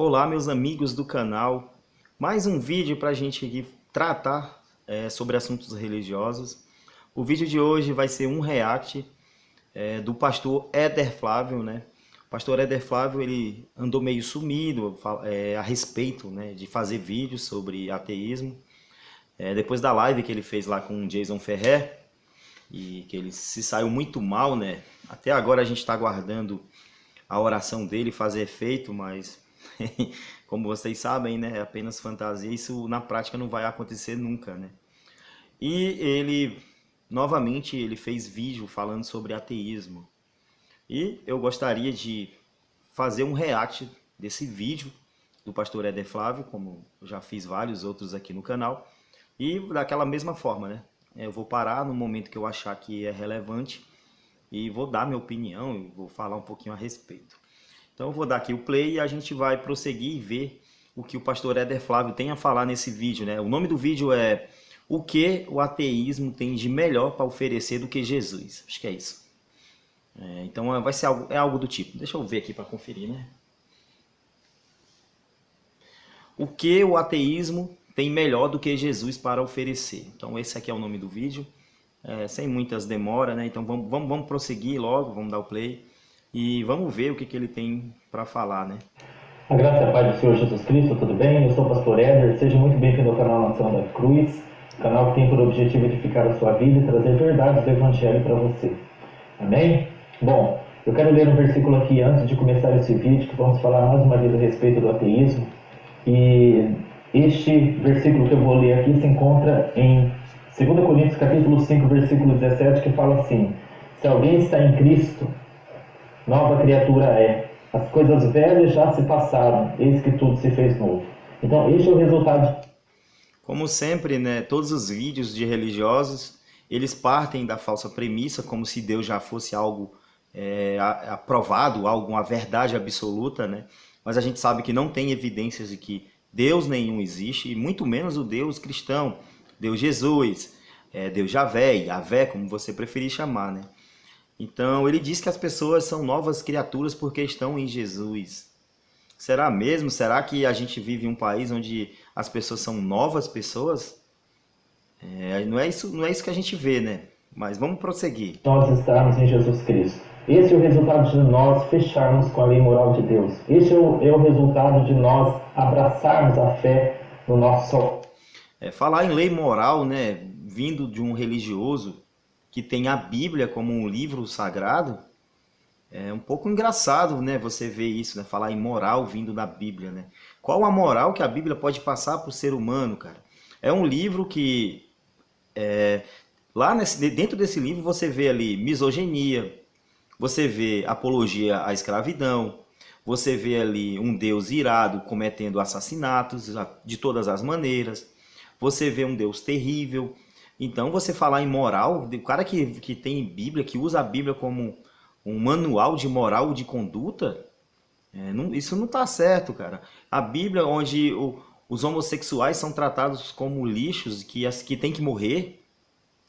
Olá, meus amigos do canal. Mais um vídeo para a gente aqui tratar sobre assuntos religiosos. O vídeo de hoje vai ser um react do pastor Éder Flávio, né? O pastor Éder Flávio, ele andou meio sumido a respeito, né, de fazer vídeos sobre ateísmo. Depois da live que ele fez lá com o Jason Ferrer, e que ele se saiu muito mal, né? Até agora a gente está aguardando a oração dele fazer efeito, mas como vocês sabem, né, é apenas fantasia, isso na prática não vai acontecer nunca, né? E ele, novamente, ele fez vídeo falando sobre ateísmo. E eu gostaria de fazer um react desse vídeo do pastor Éder Flávio, como eu já fiz vários outros aqui no canal, e daquela mesma forma, né? Eu vou parar no momento que eu achar que é relevante e vou dar minha opinião e vou falar um pouquinho a respeito. Então eu vou dar aqui o play e a gente vai prosseguir e ver o que o pastor Éder Flávio tem a falar nesse vídeo, né? O nome do vídeo é O que o ateísmo tem de melhor para oferecer do que Jesus. Acho que é isso. Então vai ser algo do tipo. Deixa eu ver aqui para conferir, né? O que o ateísmo tem melhor do que Jesus para oferecer. Então esse aqui é o nome do vídeo. Sem muitas demoras, né? Então vamos prosseguir logo, vamos dar o play e vamos ver o que ele tem para falar, né? A graça e a paz do Senhor Jesus Cristo, tudo bem? Eu sou o pastor Éder, seja muito bem-vindo ao canal Nação da Cruz, canal que tem por objetivo edificar a sua vida e trazer verdades do Evangelho para você. Amém? Bom, eu quero ler um versículo aqui antes de começar esse vídeo, que vamos falar mais uma vez a respeito do ateísmo. E este versículo que eu vou ler aqui se encontra em 2 Coríntios capítulo 5, versículo 17, que fala assim: se alguém está em Cristo, nova criatura é. As coisas velhas já se passaram, eis que tudo se fez novo. Então, este é o resultado. Como sempre, né, todos os vídeos de religiosos, eles partem da falsa premissa, como se Deus já fosse algo aprovado, alguma verdade absoluta, né? Mas a gente sabe que não tem evidências de que Deus nenhum existe, e muito menos o Deus cristão, Deus Jesus, Deus Yahvé, como você preferir chamar, né? Então, ele diz que as pessoas são novas criaturas porque estão em Jesus. Será mesmo? Será que a gente vive em um país onde as pessoas são novas pessoas? Não é isso que a gente vê, né? Mas vamos prosseguir. Nós estarmos em Jesus Cristo. Esse é o resultado de nós fecharmos com a lei moral de Deus. Esse é o resultado de nós abraçarmos a fé no nosso Salvador. Falar em lei moral, né, vindo de um religioso que tem a Bíblia como um livro sagrado, é um pouco engraçado, né, você ver isso, né, falar em moral vindo da Bíblia, né? Qual a moral que a Bíblia pode passar para o ser humano, cara? É um livro que, dentro desse livro você vê ali misoginia, você vê apologia à escravidão, você vê ali um Deus irado cometendo assassinatos de todas as maneiras, você vê um Deus terrível. Então, você falar em moral, o cara que tem Bíblia, que usa a Bíblia como um manual de moral e de conduta, isso não está certo, cara. A Bíblia, onde os homossexuais são tratados como lixos, que tem que morrer,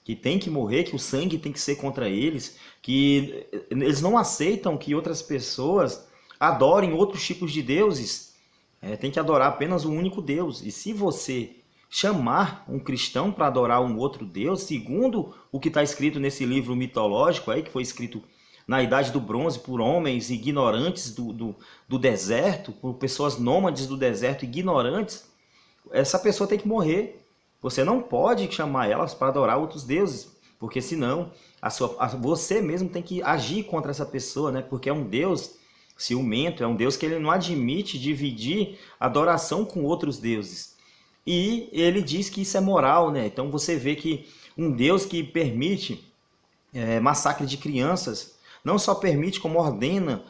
que o sangue tem que ser contra eles, que eles não aceitam que outras pessoas adorem outros tipos de deuses. Tem que adorar apenas um único Deus. E se você chamar um cristão para adorar um outro Deus, segundo o que está escrito nesse livro mitológico aí, que foi escrito na Idade do Bronze por homens ignorantes do deserto, por pessoas nômades do deserto ignorantes, essa pessoa tem que morrer. Você não pode chamar elas para adorar outros deuses, porque senão você mesmo tem que agir contra essa pessoa, né? Porque é um Deus ciumento, é um Deus que ele não admite dividir adoração com outros deuses. E ele diz que isso é moral, né? Então você vê que um Deus que permite massacre de crianças, não só permite, como ordena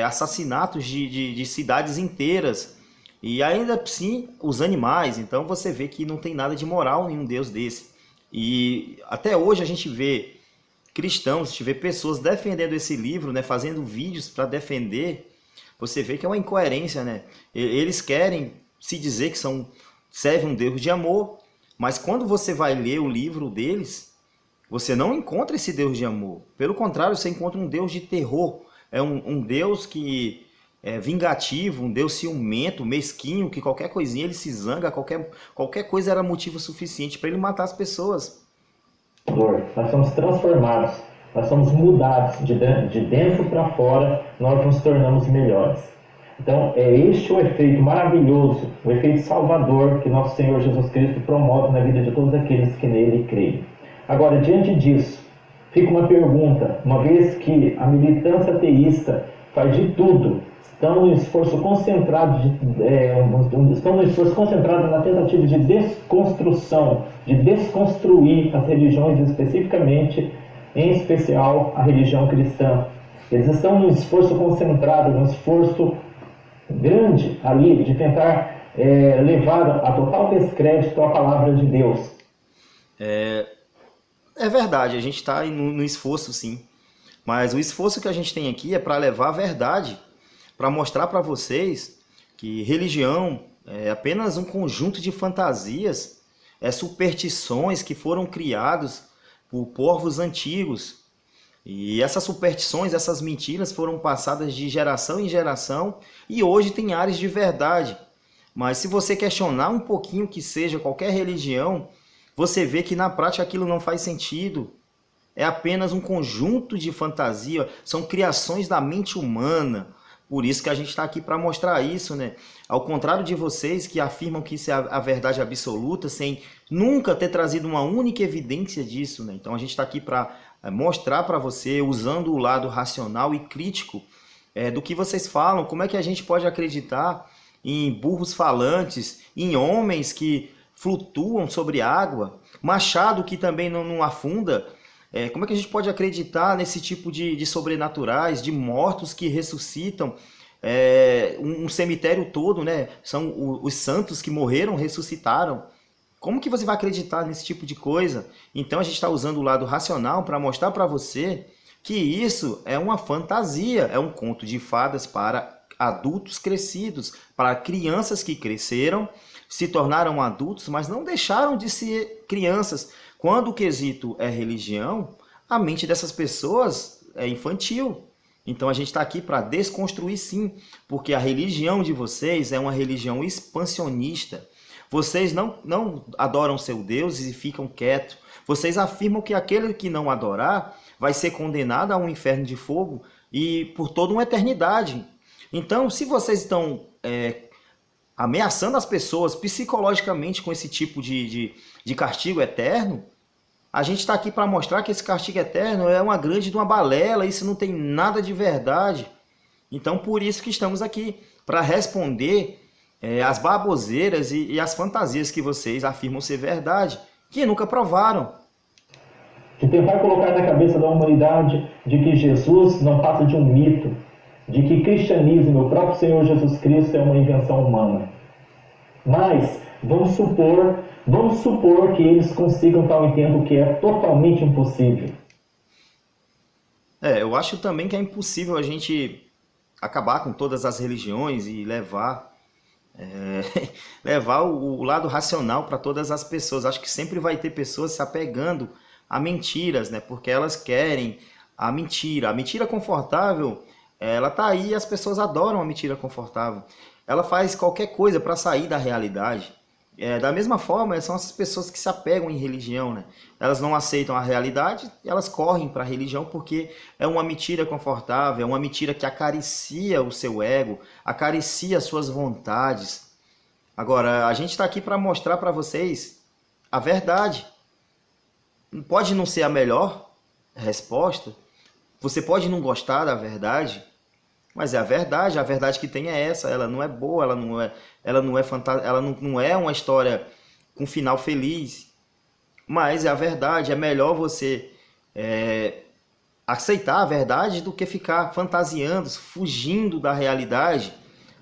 assassinatos de cidades inteiras. E ainda assim, os animais. Então você vê que não tem nada de moral em um Deus desse. E até hoje a gente vê cristãos, a gente vê pessoas defendendo esse livro, né? Fazendo vídeos para defender. Você vê que é uma incoerência, né? Eles querem se dizer que serve um Deus de amor, mas quando você vai ler o livro deles, você não encontra esse Deus de amor. Pelo contrário, você encontra um Deus de terror. É um Deus que vingativo, um Deus ciumento, mesquinho, que qualquer coisinha ele se zanga, qualquer coisa era motivo suficiente para ele matar as pessoas. Nós somos transformados, nós somos mudados de dentro para fora, nós nos tornamos melhores. Então, é este o efeito maravilhoso, o efeito salvador que nosso Senhor Jesus Cristo promove na vida de todos aqueles que nele creem. Agora, diante disso, fica uma pergunta, uma vez que a militância ateísta faz de tudo, estão no esforço concentrado na tentativa de desconstrução, de desconstruir as religiões, especificamente, em especial a religião cristã. Eles estão num esforço concentrado, num esforço grande ali de tentar levar a total descrédito à palavra de Deus. É verdade, a gente está no esforço, sim. Mas o esforço que a gente tem aqui é para levar a verdade, para mostrar para vocês que religião é apenas um conjunto de fantasias, superstições que foram criados por povos antigos. E essas superstições, essas mentiras foram passadas de geração em geração e hoje tem áreas de verdade. Mas se você questionar um pouquinho que seja qualquer religião, você vê que na prática aquilo não faz sentido. É apenas um conjunto de fantasia, são criações da mente humana. Por isso que a gente está aqui para mostrar isso, né? Ao contrário de vocês que afirmam que isso é a verdade absoluta, sem nunca ter trazido uma única evidência disso, né? Então a gente está aqui para mostrar para você, usando o lado racional e crítico do que vocês falam, como é que a gente pode acreditar em burros falantes, em homens que flutuam sobre água, machado que também não afunda. Como é que a gente pode acreditar nesse tipo de sobrenaturais, de mortos que ressuscitam, um cemitério todo, né? São os santos que morreram, ressuscitaram. Como que você vai acreditar nesse tipo de coisa? Então a gente está usando o lado racional para mostrar para você que isso é uma fantasia, é um conto de fadas para adultos crescidos, para crianças que cresceram, se tornaram adultos, mas não deixaram de ser crianças. Quando o quesito é religião, a mente dessas pessoas é infantil. Então a gente está aqui para desconstruir sim, porque a religião de vocês é uma religião expansionista. Vocês não adoram seu Deus e ficam quietos. Vocês afirmam que aquele que não adorar vai ser condenado a um inferno de fogo e por toda uma eternidade. Então, se vocês estão ameaçando as pessoas psicologicamente com esse tipo de castigo eterno, a gente está aqui para mostrar que esse castigo eterno é uma grande de uma balela, isso não tem nada de verdade. Então, por isso que estamos aqui, para responder as baboseiras e as fantasias que vocês afirmam ser verdade, que nunca provaram. De tentar colocar na cabeça da humanidade de que Jesus não passa de um mito, de que cristianismo, o próprio Senhor Jesus Cristo, é uma invenção humana. Mas vamos supor que eles consigam tal entendo que é totalmente impossível. Eu acho também que é impossível a gente acabar com todas as religiões e levar o lado racional para todas as pessoas. Acho que sempre vai ter pessoas se apegando a mentiras, né? Porque elas querem a mentira. A mentira confortável, ela tá aí e as pessoas adoram a mentira confortável. Ela faz qualquer coisa para sair da realidade. Da mesma forma, são essas pessoas que se apegam em religião, né? Elas não aceitam a realidade, elas correm para a religião porque é uma mentira confortável, é uma mentira que acaricia o seu ego, acaricia as suas vontades. Agora, a gente está aqui para mostrar para vocês a verdade. Pode não ser a melhor resposta, você pode não gostar da verdade, mas é a verdade que tem é essa, ela não é boa, ela não é uma história com final feliz, mas é a verdade, é melhor você aceitar a verdade do que ficar fantasiando, fugindo da realidade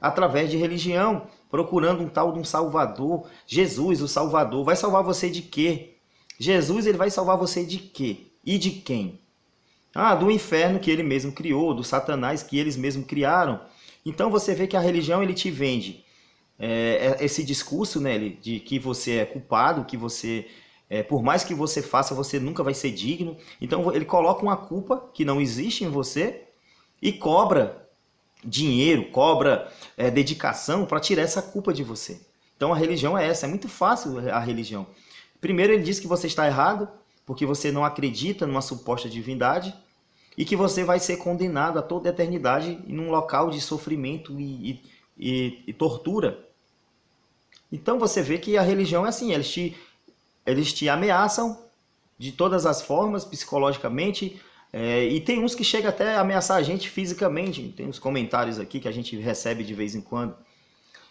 através de religião, procurando um tal de um salvador. Jesus, o salvador, vai salvar você de quê? Jesus, ele vai salvar você de quê? E de quem? Do inferno que ele mesmo criou, do Satanás que eles mesmos criaram. Então você vê que a religião ele te vende esse discurso, né, de que você é culpado, que você, por mais que você faça, você nunca vai ser digno. Então ele coloca uma culpa que não existe em você e cobra dinheiro, cobra dedicação para tirar essa culpa de você. Então a religião é essa, é muito fácil a religião. Primeiro ele diz que você está errado, porque você não acredita numa suposta divindade, e que você vai ser condenado a toda a eternidade em um local de sofrimento e tortura. Então você vê que a religião é assim, eles te ameaçam de todas as formas, psicologicamente, e tem uns que chegam até a ameaçar a gente fisicamente. Tem uns comentários aqui que a gente recebe de vez em quando.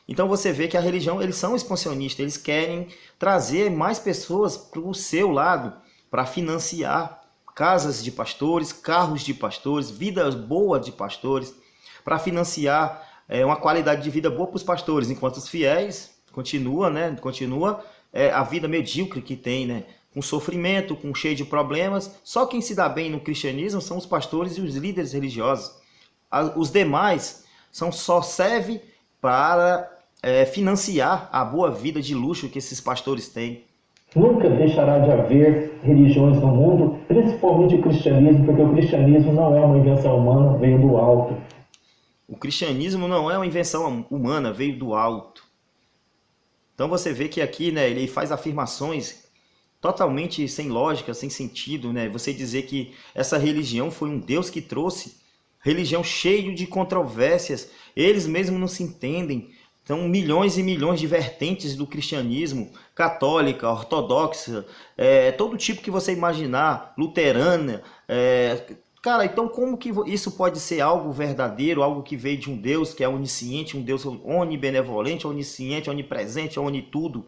Então você vê que a religião, eles são expansionistas, eles querem trazer mais pessoas para o seu lado, para financiar casas de pastores, carros de pastores, vida boa de pastores, para financiar uma qualidade de vida boa para os pastores, enquanto os fiéis continua a vida medíocre que tem, né? Com sofrimento, com cheio de problemas. Só quem se dá bem no cristianismo são os pastores e os líderes religiosos. Os demais só servem para financiar a boa vida de luxo que esses pastores têm. Nunca deixará de haver religiões no mundo, principalmente o cristianismo, porque o cristianismo não é uma invenção humana, veio do alto. O cristianismo não é uma invenção humana, veio do alto. Então você vê que aqui, né, ele faz afirmações totalmente sem lógica, sem sentido, né? Você dizer que essa religião foi um Deus que trouxe, religião cheia de controvérsias, eles mesmos não se entendem. Então, milhões e milhões de vertentes do cristianismo, católica, ortodoxa, todo tipo que você imaginar, luterana. Cara, então como que isso pode ser algo verdadeiro, algo que veio de um Deus que é onisciente, um Deus onibenevolente, onisciente, onipresente, onitudo?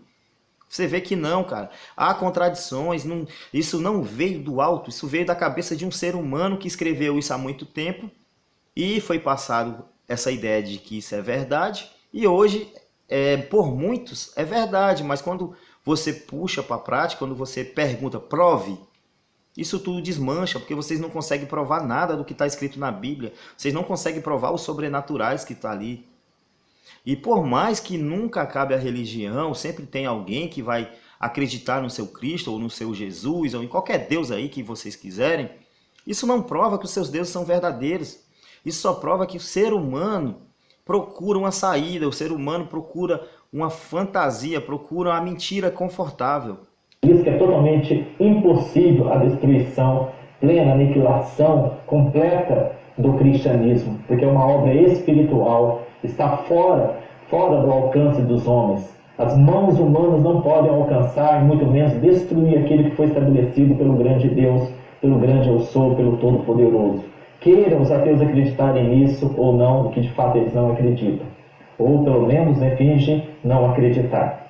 Você vê que não, cara. Há contradições, isso não veio do alto, isso veio da cabeça de um ser humano que escreveu isso há muito tempo e foi passado essa ideia de que isso é verdade. E hoje, por muitos, é verdade, mas quando você puxa para a prática, quando você pergunta, prove, isso tudo desmancha, porque vocês não conseguem provar nada do que está escrito na Bíblia. Vocês não conseguem provar os sobrenaturais que está ali. E por mais que nunca acabe a religião, sempre tem alguém que vai acreditar no seu Cristo, ou no seu Jesus, ou em qualquer Deus aí que vocês quiserem. Isso não prova que os seus deuses são verdadeiros. Isso só prova que o ser humano procura uma saída, o ser humano procura uma fantasia, procura uma mentira confortável. Isso que é totalmente impossível a destruição, plena aniquilação completa do cristianismo, porque é uma obra espiritual, está fora do alcance dos homens. As mãos humanas não podem alcançar, muito menos destruir aquele que foi estabelecido pelo grande Deus, pelo grande Eu Sou, pelo Todo-Poderoso. Queiram os ateus acreditarem nisso ou não, que de fato eles não acreditam. Ou pelo menos fingem não acreditar.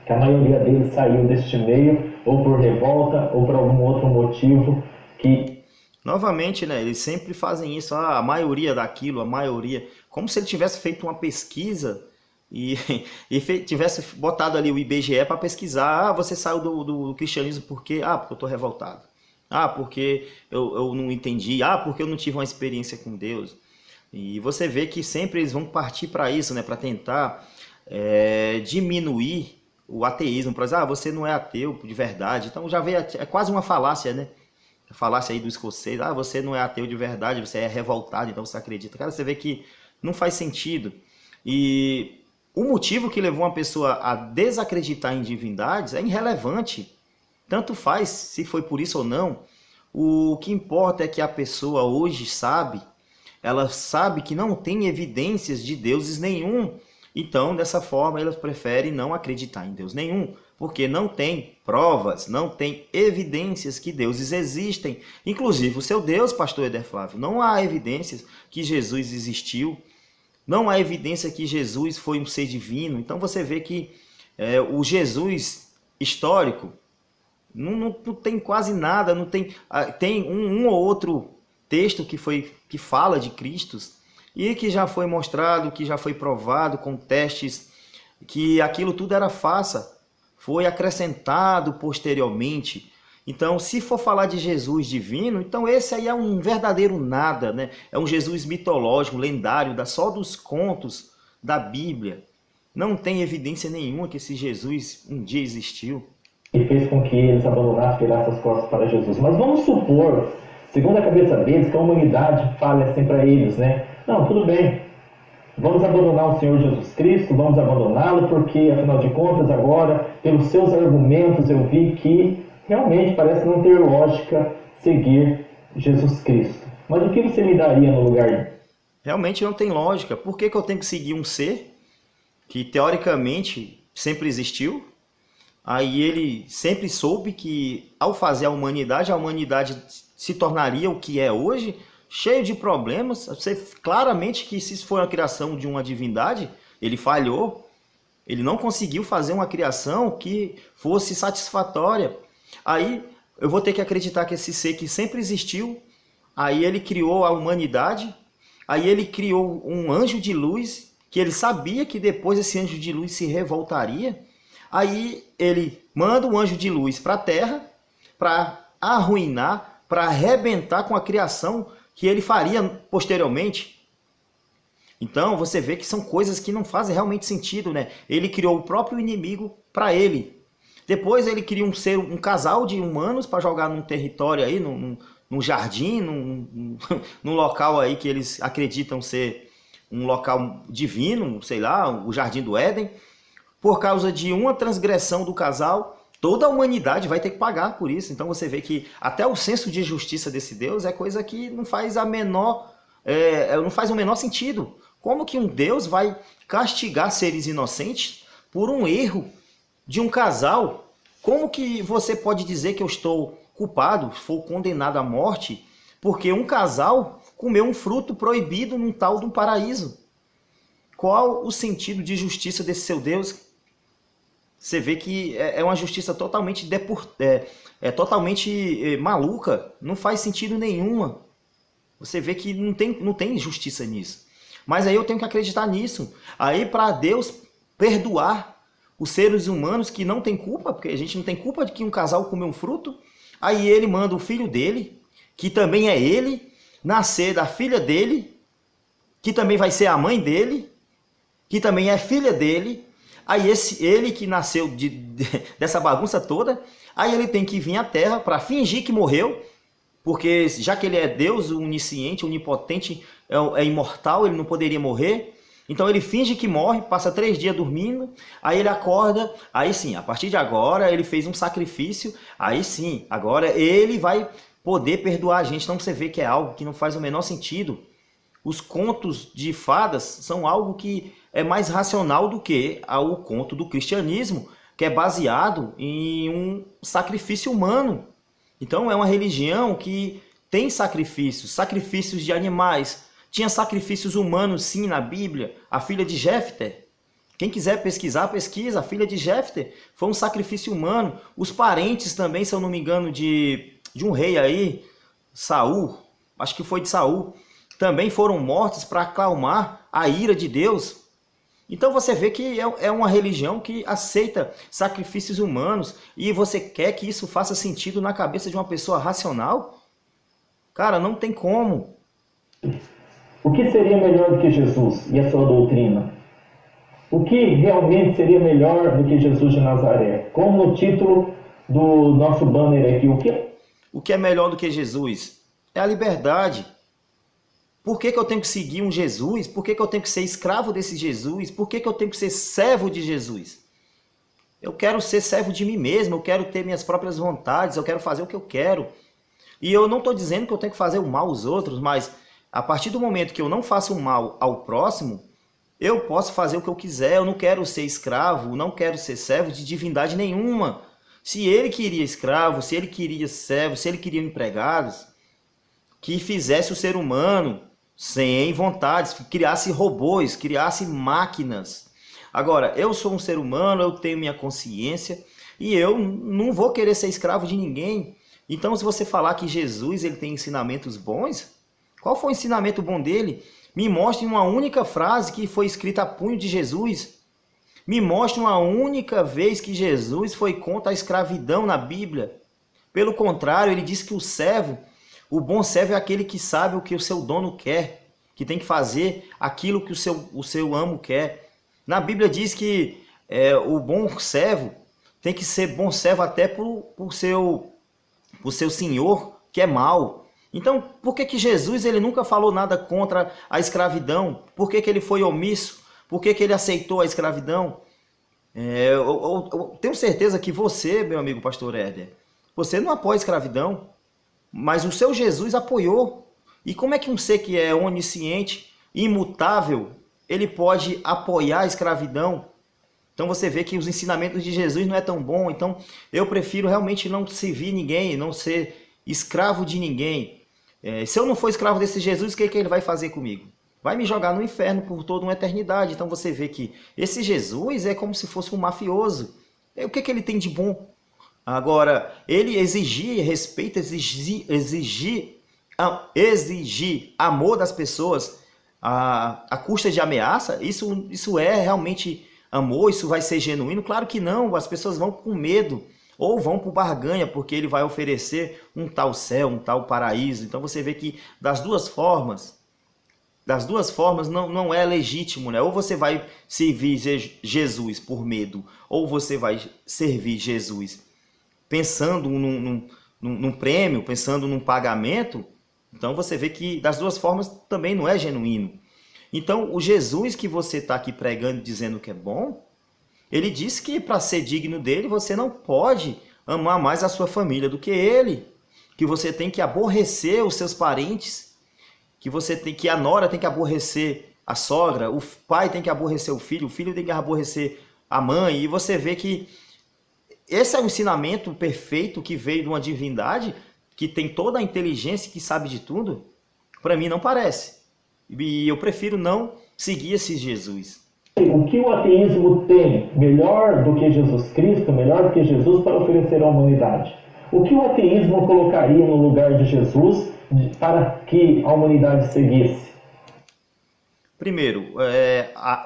Que a maioria deles saiu deste meio, ou por revolta, ou por algum outro motivo que... Novamente, né, eles sempre fazem isso, a maioria daquilo, a maioria... Como se ele tivesse feito uma pesquisa e tivesse botado ali o IBGE para pesquisar. Você saiu do cristianismo por quê? Porque eu estou revoltado. Porque eu não entendi. Porque eu não tive uma experiência com Deus. E você vê que sempre eles vão partir para isso, né? Para tentar diminuir o ateísmo. Para dizer, você não é ateu de verdade. Então já veio, é quase uma falácia, né? A falácia aí do escocês. Você não é ateu de verdade, você é revoltado, então você acredita. Cara, você vê que não faz sentido. E o motivo que levou uma pessoa a desacreditar em divindades é irrelevante. Tanto faz se foi por isso ou não. O que importa é que a pessoa hoje ela sabe que não tem evidências de deuses nenhum. Então, dessa forma, elas preferem não acreditar em Deus nenhum, porque não tem provas, não tem evidências que deuses existem. Inclusive o seu Deus, pastor Eder Flávio, não há evidências que Jesus existiu, não há evidência que Jesus foi um ser divino. Então você vê que o Jesus histórico não tem quase nada, não tem, tem um ou outro texto que fala de Cristo e que já foi mostrado, que já foi provado com testes, que aquilo tudo era farsa, foi acrescentado posteriormente. Então, se for falar de Jesus divino, então esse aí é um verdadeiro nada, né? É um Jesus mitológico, lendário, só dos contos da Bíblia. Não tem evidência nenhuma que esse Jesus um dia existiu. E fez com que eles abandonassem, virassem as costas para Jesus. Mas vamos supor, segundo a cabeça deles, que a humanidade fale assim para eles, né? Não, tudo bem. Vamos abandonar o Senhor Jesus Cristo, vamos abandoná-lo, porque, afinal de contas, agora, pelos seus argumentos, eu vi que realmente parece não ter lógica seguir Jesus Cristo. Mas o que você me daria no lugar? Realmente não tem lógica. Por que eu tenho que seguir um ser que, teoricamente, sempre existiu? Aí ele sempre soube que, ao fazer a humanidade se tornaria o que é hoje, cheio de problemas. Você claramente que se isso foi a criação de uma divindade, ele falhou. Ele não conseguiu fazer uma criação que fosse satisfatória. Aí eu vou ter que acreditar que esse ser que sempre existiu, aí ele criou a humanidade, aí ele criou um anjo de luz, que ele sabia que depois esse anjo de luz se revoltaria. Aí ele manda um anjo de luz para a Terra para arruinar, para arrebentar com a criação que ele faria posteriormente. Então você vê que são coisas que não fazem realmente sentido, né? Ele criou o próprio inimigo para ele. Depois ele cria um casal de humanos para jogar num território aí, num jardim, num local aí que eles acreditam ser um local divino, sei lá, o Jardim do Éden. Por causa de uma transgressão do casal, toda a humanidade vai ter que pagar por isso. Então você vê que até o senso de justiça desse Deus é coisa que não faz não faz o menor sentido. Como que um Deus vai castigar seres inocentes por um erro de um casal? Como que você pode dizer que eu estou culpado, for condenado à morte, porque um casal comeu um fruto proibido num tal de um paraíso? Qual o sentido de justiça desse seu Deus? Você vê que é uma justiça totalmente totalmente maluca, não faz sentido nenhuma. Você vê que não tem justiça nisso. Mas aí eu tenho que acreditar nisso. Aí para Deus perdoar os seres humanos que não tem culpa, porque a gente não tem culpa de que um casal comeu um fruto, aí ele manda o filho dele, que também é ele, nascer da filha dele, que também vai ser a mãe dele, que também é filha dele. Aí ele que nasceu dessa bagunça toda, aí ele tem que vir à Terra para fingir que morreu, porque já que ele é Deus, onisciente, onipotente, é imortal, ele não poderia morrer. Então ele finge que morre, passa 3 dias dormindo, aí ele acorda, aí sim, a partir de agora ele fez um sacrifício, aí sim, agora ele vai poder perdoar a gente. Então você vê que é algo que não faz o menor sentido. Os contos de fadas são algo que é mais racional do que o conto do cristianismo, que é baseado em um sacrifício humano. Então é uma religião que tem sacrifícios de animais. Tinha sacrifícios humanos sim na Bíblia. A filha de Jefté, quem quiser pesquisar, pesquisa. A filha de Jefté foi um sacrifício humano. Os parentes também, se eu não me engano, de um rei aí, Saul, acho que foi de Saul, também foram mortos para acalmar a ira de Deus. Então você vê que é uma religião que aceita sacrifícios humanos, e você quer que isso faça sentido na cabeça de uma pessoa racional? Cara, não tem como. O que seria melhor do que Jesus e a sua doutrina? O que realmente seria melhor do que Jesus de Nazaré? Como no título do nosso banner aqui, o que é melhor do que Jesus? É a liberdade. Por que eu tenho que seguir um Jesus? Por que eu tenho que ser escravo desse Jesus? Por que eu tenho que ser servo de Jesus? Eu quero ser servo de mim mesmo, eu quero ter minhas próprias vontades, eu quero fazer o que eu quero. E eu não estou dizendo que eu tenho que fazer o mal aos outros, mas a partir do momento que eu não faço o mal ao próximo, eu posso fazer o que eu quiser. Eu não quero ser escravo, não quero ser servo de divindade nenhuma. Se ele queria escravo, se ele queria servo, se ele queria empregados, que fizesse o ser humano sem vontades, criasse robôs, criasse máquinas. Agora, eu sou um ser humano, eu tenho minha consciência e eu não vou querer ser escravo de ninguém. Então, se você falar que Jesus ele tem ensinamentos bons, qual foi o ensinamento bom dele? Me mostre uma única frase que foi escrita a punho de Jesus. Me mostre uma única vez que Jesus foi contra a escravidão na Bíblia. Pelo contrário, ele diz que o bom servo é aquele que sabe o que o seu dono quer, que tem que fazer aquilo que o seu amo quer. Na Bíblia diz que o bom servo tem que ser bom servo até por seu senhor, que é mau. Então, por que que Jesus ele nunca falou nada contra a escravidão? Por que que ele foi omisso? Por que que ele aceitou a escravidão? Eu tenho certeza que você, meu amigo pastor Éder, você não apoia a escravidão, mas o seu Jesus apoiou. E como é que um ser que é onisciente, imutável, ele pode apoiar a escravidão? Então você vê que os ensinamentos de Jesus não é tão bom. Então eu prefiro realmente não servir ninguém, não ser escravo de ninguém. Se eu não for escravo desse Jesus, o que que ele vai fazer comigo? Vai me jogar no inferno por toda uma eternidade. Então você vê que esse Jesus é como se fosse um mafioso. O que que ele tem de bom? Agora, ele exigir respeito, exigir amor das pessoas à custa de ameaça, isso é realmente amor? Isso vai ser genuíno? Claro que não, as pessoas vão com medo ou vão por barganha, porque ele vai oferecer um tal céu, um tal paraíso. Então você vê que das duas formas não é legítimo, né? Ou você vai servir Jesus por medo, ou você vai servir Jesus pensando num prêmio, pensando num pagamento. Então você vê que das duas formas também não é genuíno. Então o Jesus que você está aqui pregando, dizendo que é bom, ele disse que para ser digno dele, você não pode amar mais a sua família do que ele, que você tem que aborrecer os seus parentes, que a nora tem que aborrecer a sogra, o pai tem que aborrecer o filho tem que aborrecer a mãe. E você vê que esse é o ensinamento perfeito que veio de uma divindade que tem toda a inteligência, que sabe de tudo. Para mim não parece. E eu prefiro não seguir esse Jesus. O que o ateísmo tem melhor do que Jesus Cristo, melhor do que Jesus para oferecer à humanidade? O que o ateísmo colocaria no lugar de Jesus para que a humanidade seguisse? Primeiro,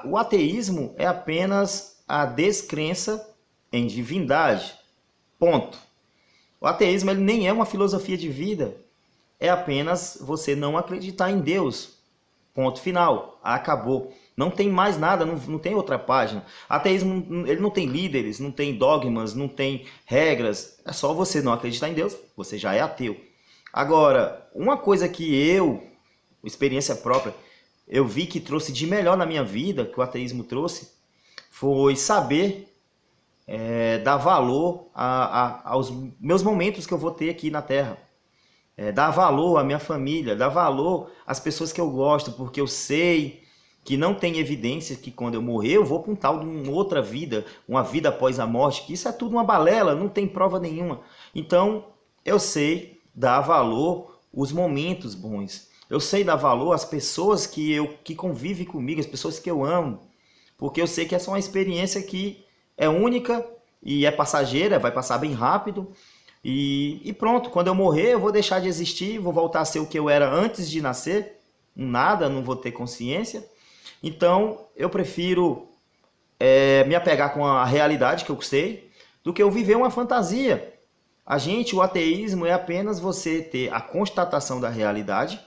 o ateísmo é apenas a descrença em divindade. Ponto. O ateísmo ele nem é uma filosofia de vida. É apenas você não acreditar em Deus. Ponto final. Acabou. Não tem mais nada, não tem outra página. Ateísmo ele não tem líderes, não tem dogmas, não tem regras. É só você não acreditar em Deus, você já é ateu. Agora, uma coisa que experiência própria, eu vi que trouxe de melhor na minha vida, que o ateísmo trouxe, foi saber dar valor aos meus momentos que eu vou ter aqui na Terra. Dar valor à minha família, dar valor às pessoas que eu gosto, porque eu sei que não tem evidência que quando eu morrer eu vou para um tal de uma outra vida, uma vida após a morte, que isso é tudo uma balela, não tem prova nenhuma. Então, eu sei dar valor aos momentos bons. Eu sei dar valor às pessoas que convivem comigo, as pessoas que eu amo, porque eu sei que essa é uma experiência que é única e é passageira, vai passar bem rápido. E pronto, quando eu morrer eu vou deixar de existir, vou voltar a ser o que eu era antes de nascer, nada, não vou ter consciência. Então eu prefiro me apegar com a realidade que eu sei, do que eu viver uma fantasia. O ateísmo é apenas você ter a constatação da realidade,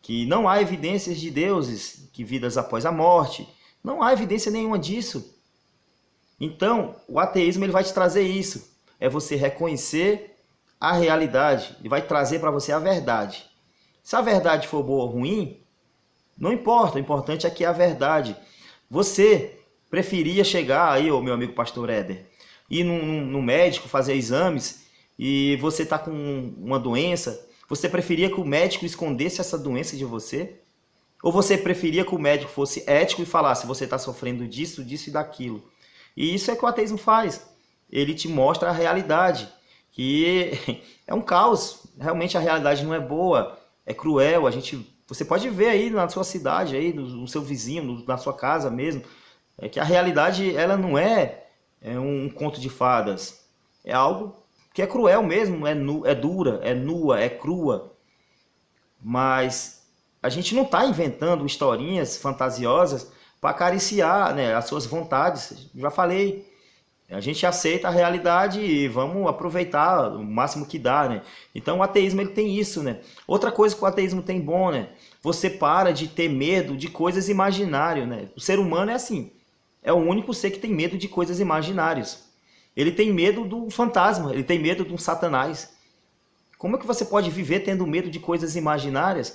que não há evidências de deuses, que vidas após a morte, não há evidência nenhuma disso. Então o ateísmo ele vai te trazer isso. É você reconhecer a realidade. Ele vai trazer para você a verdade. Se a verdade for boa ou ruim, não importa. O importante é que é a verdade. Você preferia chegar aí, ô meu amigo pastor Éder, ir no médico fazer exames e você está com uma doença. Você preferia que o médico escondesse essa doença de você? Ou você preferia que o médico fosse ético e falasse: você está sofrendo disso, disso e daquilo? E isso é o que o ateísmo faz. Ele te mostra a realidade, que é um caos. Realmente a realidade não é boa, é cruel. Você pode ver aí na sua cidade, aí, no seu vizinho, na sua casa mesmo, que a realidade ela não é um conto de fadas. É algo que é cruel mesmo, é dura, é nua, é crua. Mas a gente não está inventando historinhas fantasiosas para acariciar, né, as suas vontades. Já falei. A gente aceita a realidade e vamos aproveitar o máximo que dá, né? Então o ateísmo ele tem isso, né? Outra coisa que o ateísmo tem bom, né? Você para de ter medo de coisas imaginárias, né? O ser humano é assim. É o único ser que tem medo de coisas imaginárias. Ele tem medo do fantasma, ele tem medo de um satanás. Como é que você pode viver tendo medo de coisas imaginárias?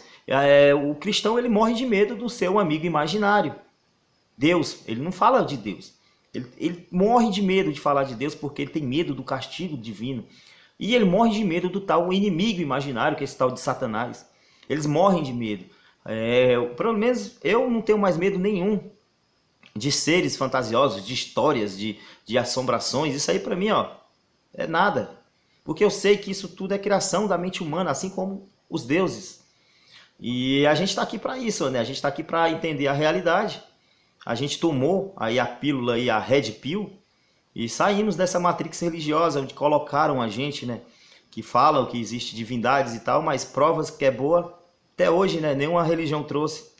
O cristão, ele morre de medo do seu amigo imaginário. Deus, ele não fala de Deus. Ele morre de medo de falar de Deus porque ele tem medo do castigo divino. E ele morre de medo do tal inimigo imaginário, que é esse tal de Satanás. Eles morrem de medo. Pelo menos eu não tenho mais medo nenhum de seres fantasiosos, de histórias, de assombrações. Isso aí para mim, ó, é nada. Porque eu sei que isso tudo é criação da mente humana, assim como os deuses. E a gente está aqui para isso, né? A gente está aqui para entender a realidade. A gente tomou aí a pílula e a Red Pill e saímos dessa matrix religiosa onde colocaram a gente, né? Que falam que existe divindades e tal, mas provas que é boa, até hoje, né? Nenhuma religião trouxe.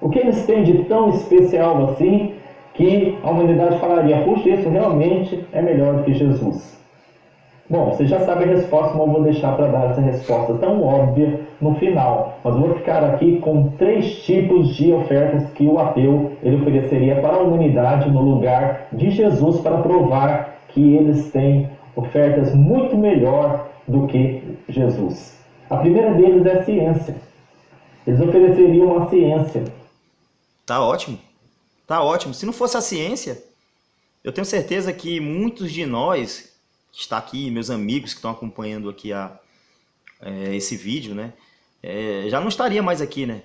O que eles têm de tão especial assim que a humanidade falaria, puxa, isso realmente é melhor do que Jesus? Bom, você já sabe a resposta, mas eu vou deixar para dar essa resposta tão óbvia no final. Mas eu vou ficar aqui com 3 tipos de ofertas que o ateu ele ofereceria para a humanidade no lugar de Jesus para provar que eles têm ofertas muito melhor do que Jesus. A primeira deles é a ciência. Eles ofereceriam a ciência. Tá ótimo. Tá ótimo. Se não fosse a ciência, eu tenho certeza que muitos de nós está aqui, meus amigos que estão acompanhando aqui esse vídeo, né? Já não estaria mais aqui, né?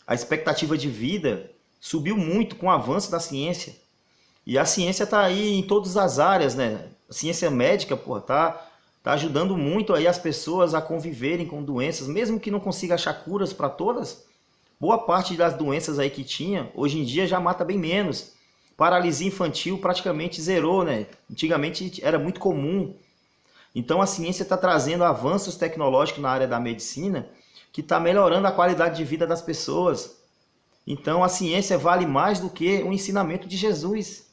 A expectativa de vida subiu muito com o avanço da ciência. E a ciência está aí em todas as áreas, né? A ciência médica, pô, tá ajudando muito aí as pessoas a conviverem com doenças, mesmo que não consiga achar curas para todas. Boa parte das doenças aí que tinha, hoje em dia já mata bem menos. Paralisia infantil praticamente zerou, né? Antigamente era muito comum. Então a ciência está trazendo avanços tecnológicos na área da medicina que está melhorando a qualidade de vida das pessoas. Então a ciência vale mais do que o ensinamento de Jesus.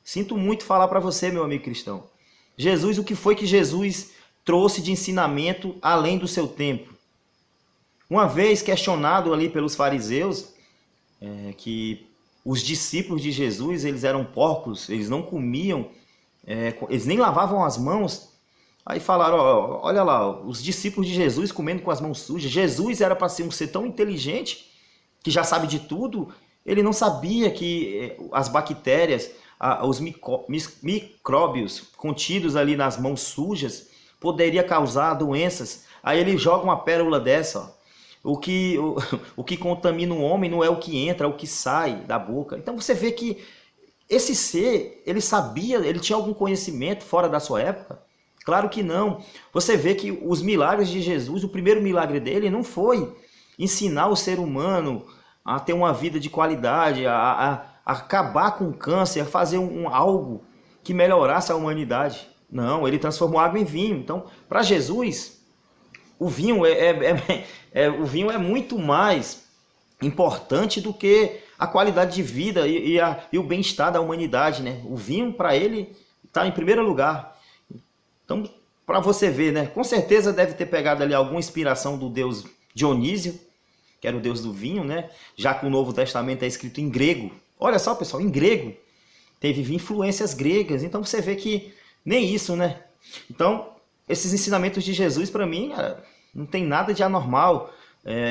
Sinto muito falar para você, meu amigo cristão. Jesus, o que foi que Jesus trouxe de ensinamento além do seu tempo? Uma vez questionado ali pelos fariseus, que os discípulos de Jesus, eles eram porcos, eles não comiam, eles nem lavavam as mãos. Aí falaram, ó, olha lá, os discípulos de Jesus comendo com as mãos sujas. Jesus era para ser um ser tão inteligente, que já sabe de tudo, ele não sabia que as bactérias, os micróbios contidos ali nas mãos sujas, poderia causar doenças. Aí ele joga uma pérola dessa, ó. O que contamina o homem não é o que entra, é o que sai da boca. Então você vê que esse ser, ele sabia, ele tinha algum conhecimento fora da sua época? Claro que não. Você vê que os milagres de Jesus, o primeiro milagre dele não foi ensinar o ser humano a ter uma vida de qualidade, a acabar com o câncer, a fazer algo que melhorasse a humanidade. Não, ele transformou água em vinho. Então, para Jesus, o vinho o vinho é muito mais importante do que a qualidade de vida e o bem-estar da humanidade, né? O vinho, para ele, está em primeiro lugar. Então, para você ver, né? Com certeza deve ter pegado ali alguma inspiração do deus Dionísio, que era o deus do vinho, né? Já que o Novo Testamento é escrito em grego. Olha só, pessoal, em grego. Teve influências gregas. Então, você vê que nem isso, né? Então, esses ensinamentos de Jesus, para mim, não tem nada de anormal.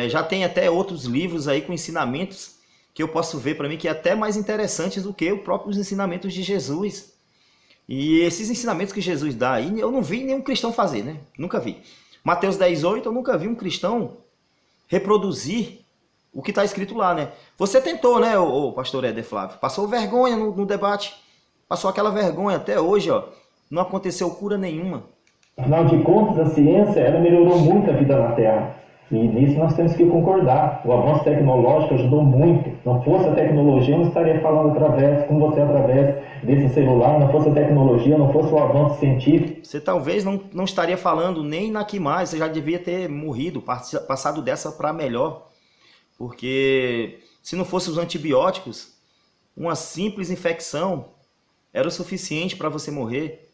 Já tem até outros livros aí com ensinamentos que eu posso ver para mim que é até mais interessantes do que os próprios ensinamentos de Jesus. E esses ensinamentos que Jesus dá aí, eu não vi nenhum cristão fazer, né? Nunca vi. Mateus 10:8, eu nunca vi um cristão reproduzir o que está escrito lá, né? Você tentou, né, o pastor Éder Flávio? Passou vergonha no debate. Passou aquela vergonha até hoje, ó. Não aconteceu cura nenhuma. Afinal de contas, a ciência ela melhorou muito a vida na Terra. E nisso nós temos que concordar. O avanço tecnológico ajudou muito. Não fosse a tecnologia, eu não estaria falando com você através desse celular. Não fosse a tecnologia, não fosse o avanço científico. Você talvez não estaria falando nem na que mais. Você já devia ter morrido, passado dessa para melhor. Porque se não fosse os antibióticos, uma simples infecção era o suficiente para você morrer.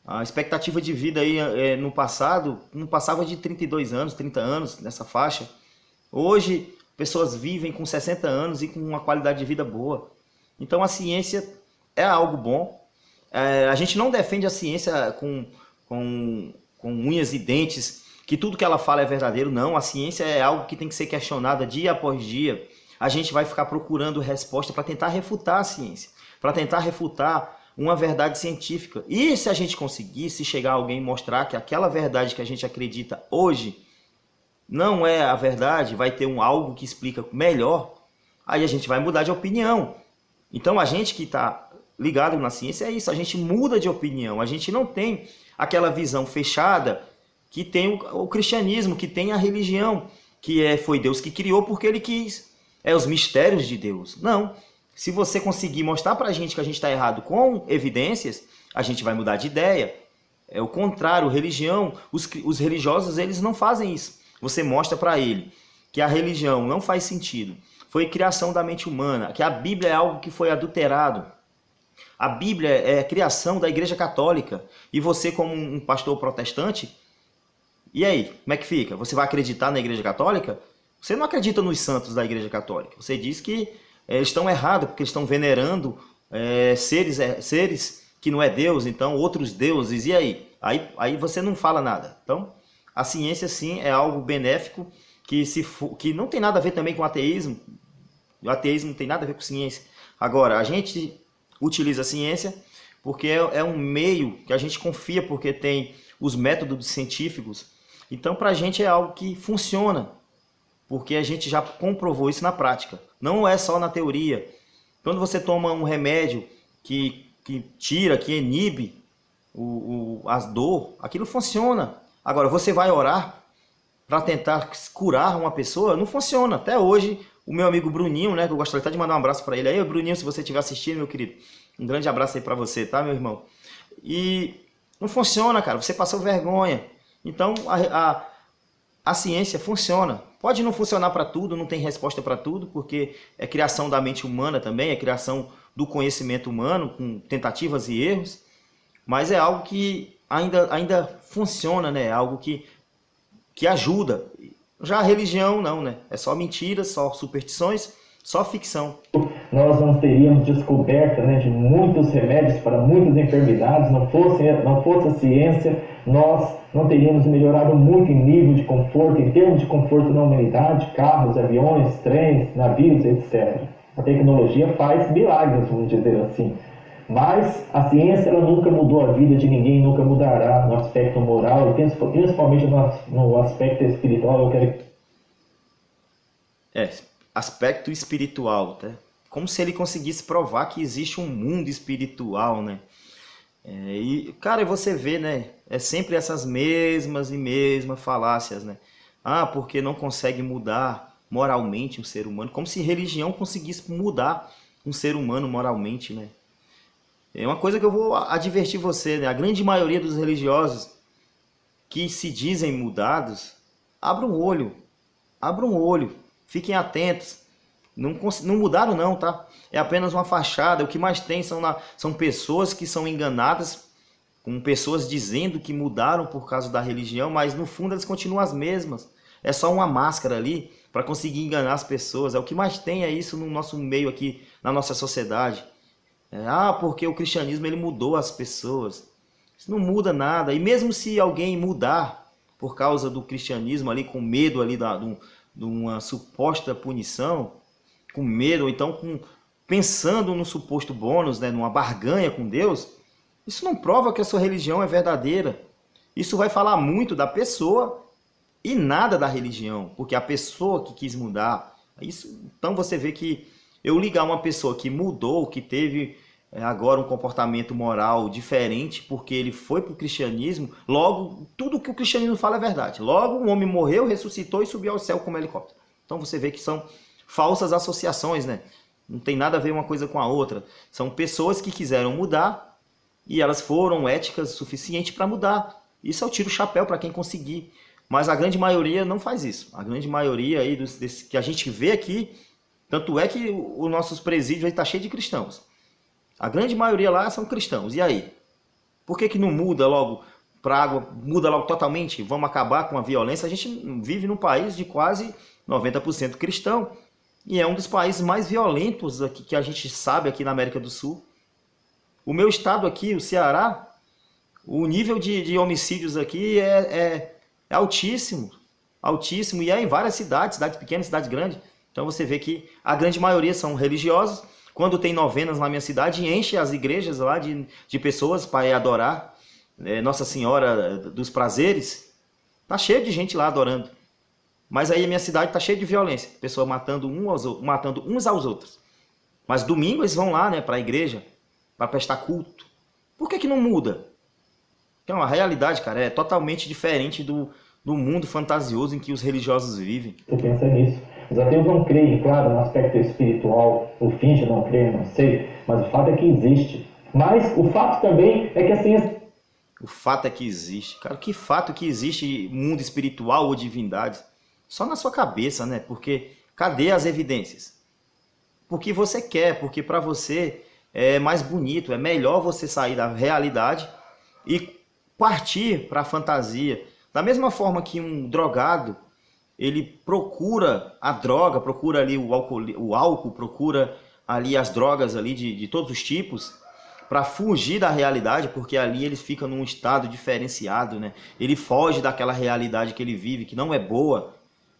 A expectativa de vida aí no passado não passava de 32 anos, 30 anos, nessa faixa. Hoje, pessoas vivem com 60 anos e com uma qualidade de vida boa. Então, a ciência é algo bom. A gente não defende a ciência com unhas e dentes, que tudo que ela fala é verdadeiro. Não, a ciência é algo que tem que ser questionada dia após dia. A gente vai ficar procurando resposta para tentar refutar a ciência, para tentar refutar uma verdade científica. E se a gente conseguir, se chegar alguém e mostrar que aquela verdade que a gente acredita hoje não é a verdade, vai ter algo que explica melhor, aí a gente vai mudar de opinião. Então a gente que está ligado na ciência é isso, a gente muda de opinião, a gente não tem aquela visão fechada que tem o cristianismo, que tem a religião, que foi Deus que criou porque Ele quis. É os mistérios de Deus. Não. Se você conseguir mostrar para a gente que a gente está errado com evidências, a gente vai mudar de ideia. É o contrário, religião, os religiosos eles não fazem isso. Você mostra para ele que a religião não faz sentido, foi criação da mente humana, que a Bíblia é algo que foi adulterado. A Bíblia é a criação da Igreja Católica. E você, como um pastor protestante, e aí, como é que fica? Você vai acreditar na Igreja Católica? Você não acredita nos santos da Igreja Católica. Você diz que eles estão errados, porque eles estão venerando seres que não é Deus, então outros deuses. E aí? Aí você não fala nada. Então, a ciência, sim, é algo benéfico que não tem nada a ver também com o ateísmo. O ateísmo não tem nada a ver com ciência. Agora, a gente utiliza a ciência porque é um meio que a gente confia, porque tem os métodos científicos. Então, para a gente é algo que funciona, porque a gente já comprovou isso na prática. Não é só na teoria. Quando você toma um remédio que tira, que inibe as dor, aquilo funciona. Agora, você vai orar para tentar curar uma pessoa? Não funciona. Até hoje, o meu amigo Bruninho, né, que eu gostaria até de mandar um abraço para ele. Aí, Bruninho, se você estiver assistindo, meu querido, um grande abraço aí para você, tá, meu irmão? E não funciona, cara. Você passou vergonha. Então, a ciência funciona. Pode não funcionar para tudo, não tem resposta para tudo, porque é criação da mente humana também, é criação do conhecimento humano, com tentativas e erros, mas é algo que ainda funciona, né? É algo que ajuda. Já a religião não, né? É só mentiras, só superstições, só ficção. Nós não teríamos descoberta, né, de muitos remédios para muitas enfermidades, não fosse a ciência, nós não teríamos melhorado muito em nível de conforto, em termos de conforto na humanidade, carros, aviões, trens, navios, etc. A tecnologia faz milagres, vamos dizer assim. Mas a ciência ela nunca mudou a vida de ninguém, nunca mudará no aspecto moral e principalmente no aspecto espiritual. Eu quero... Aspecto espiritual, tá? Como se ele conseguisse provar que existe um mundo espiritual, né? Cara, você vê, né? É sempre essas mesmas e mesmas falácias, né? Ah, porque não consegue mudar moralmente um ser humano. Como se religião conseguisse mudar um ser humano moralmente, né? É uma coisa que eu vou advertir você, né? A grande maioria dos religiosos que se dizem mudados, abram o olho, fiquem atentos. Não mudaram não, tá? É apenas uma fachada. O que mais tem são pessoas que são enganadas, com pessoas dizendo que mudaram por causa da religião, mas no fundo elas continuam as mesmas. É só uma máscara ali para conseguir enganar as pessoas. É o que mais tem, é isso no nosso meio aqui, na nossa sociedade. Porque o cristianismo ele mudou as pessoas. Isso não muda nada. E mesmo se alguém mudar por causa do cristianismo ali, com medo ali de uma suposta punição, com medo, ou então pensando no suposto bônus, né, numa barganha com Deus, isso não prova que a sua religião é verdadeira. Isso vai falar muito da pessoa e nada da religião, porque a pessoa que quis mudar. Então você vê que eu ligar uma pessoa que mudou, que teve agora um comportamento moral diferente, porque ele foi para o cristianismo, logo, tudo que o cristianismo fala é verdade. Logo, um homem morreu, ressuscitou e subiu ao céu como helicóptero. Então você vê que são falsas associações, né? Não tem nada a ver uma coisa com a outra. São pessoas que quiseram mudar e elas foram éticas o suficiente para mudar. Isso eu tiro o chapéu para quem conseguir. Mas a grande maioria não faz isso. A grande maioria aí que a gente vê aqui, tanto é que os nossos presídios estão cheios de cristãos. A grande maioria lá são cristãos. E aí? Por que não muda logo para água? Muda logo totalmente? Vamos acabar com a violência? A gente vive num país de quase 90% cristão. E é um dos países mais violentos aqui, que a gente sabe aqui na América do Sul. O meu estado aqui, o Ceará, o nível de homicídios aqui é é altíssimo, altíssimo, e é em várias cidades, cidade pequena, cidade grande. Então você vê que a grande maioria são religiosos. Quando tem novenas na minha cidade, enche as igrejas lá de pessoas para ir adorar Nossa Senhora dos Prazeres. Tá cheio de gente lá adorando. Mas aí a minha cidade tá cheia de violência, pessoas matando uns aos outros. Mas domingo eles vão lá, né, para a igreja, para prestar culto. Por que não muda? Então a realidade, cara, é totalmente diferente do mundo fantasioso em que os religiosos vivem. Você pensa nisso. Os ateus não creem, claro, no aspecto espiritual, ou fingem não crer, não sei, mas o fato é que existe. Mas o fato também é que a ciência... O fato é que existe. Cara, que fato que existe mundo espiritual ou divindade? Só na sua cabeça, né? Porque cadê as evidências? Porque você quer, porque para você é mais bonito, é melhor você sair da realidade e partir para a fantasia. Da mesma forma que um drogado, ele procura a droga, procura ali o álcool, procura ali as drogas ali de todos os tipos, para fugir da realidade, porque ali ele fica num estado diferenciado, né? Ele foge daquela realidade que ele vive, que não é boa.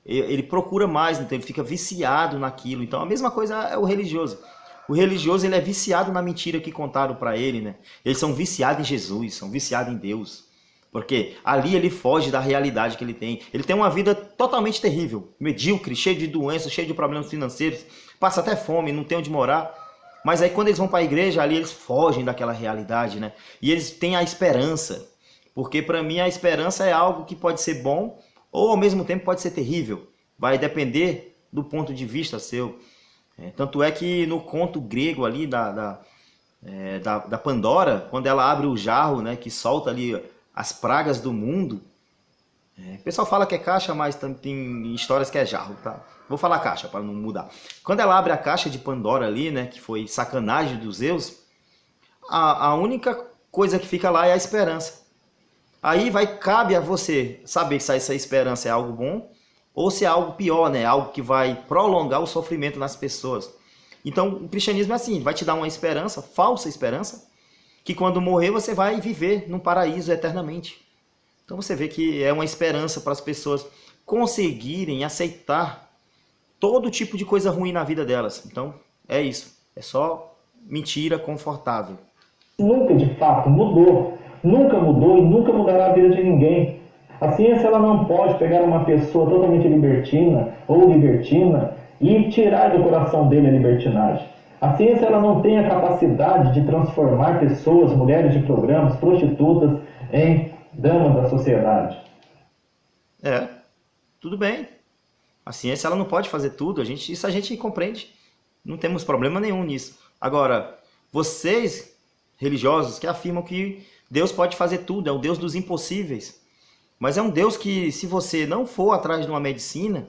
Ele procura mais, então ele fica viciado naquilo. Então a mesma coisa é o religioso. O religioso, ele é viciado na mentira que contaram para ele, né? Eles são viciados em Jesus, são viciados em Deus. Porque ali ele foge da realidade que ele tem. Ele tem uma vida totalmente terrível, medíocre, cheio de doenças, cheio de problemas financeiros, passa até fome, não tem onde morar. Mas aí quando eles vão para a igreja, ali eles fogem daquela realidade, né? E eles têm a esperança. Porque para mim a esperança é algo que pode ser bom ou ao mesmo tempo pode ser terrível. Vai depender do ponto de vista seu. Tanto é que no conto grego ali da Pandora, quando ela abre o jarro, né, que solta ali as pragas do mundo, o pessoal fala que é caixa, mas tem histórias que é jarro, tá? Vou falar caixa para não mudar. Quando ela abre a caixa de Pandora ali, né, que foi sacanagem dos Zeus, a única coisa que fica lá é a esperança. Aí cabe a você saber se essa esperança é algo bom ou se é algo pior, né? Algo que vai prolongar o sofrimento nas pessoas. Então, o cristianismo é assim, vai te dar uma esperança, falsa esperança, que quando morrer você vai viver num paraíso eternamente. Então você vê que é uma esperança para as pessoas conseguirem aceitar todo tipo de coisa ruim na vida delas. Então, é isso. É só mentira confortável. Nunca, de fato, mudou. Nunca mudou e nunca mudará a vida de ninguém. A ciência ela não pode pegar uma pessoa totalmente libertina ou libertina e tirar do coração dele a libertinagem. A ciência ela não tem a capacidade de transformar pessoas, mulheres de programas, prostitutas, em damas da sociedade. Tudo bem. A ciência ela não pode fazer tudo, isso a gente compreende. Não temos problema nenhum nisso. Agora, vocês, religiosos, que afirmam que Deus pode fazer tudo, é o Deus dos impossíveis. Mas é um Deus que, se você não for atrás de uma medicina,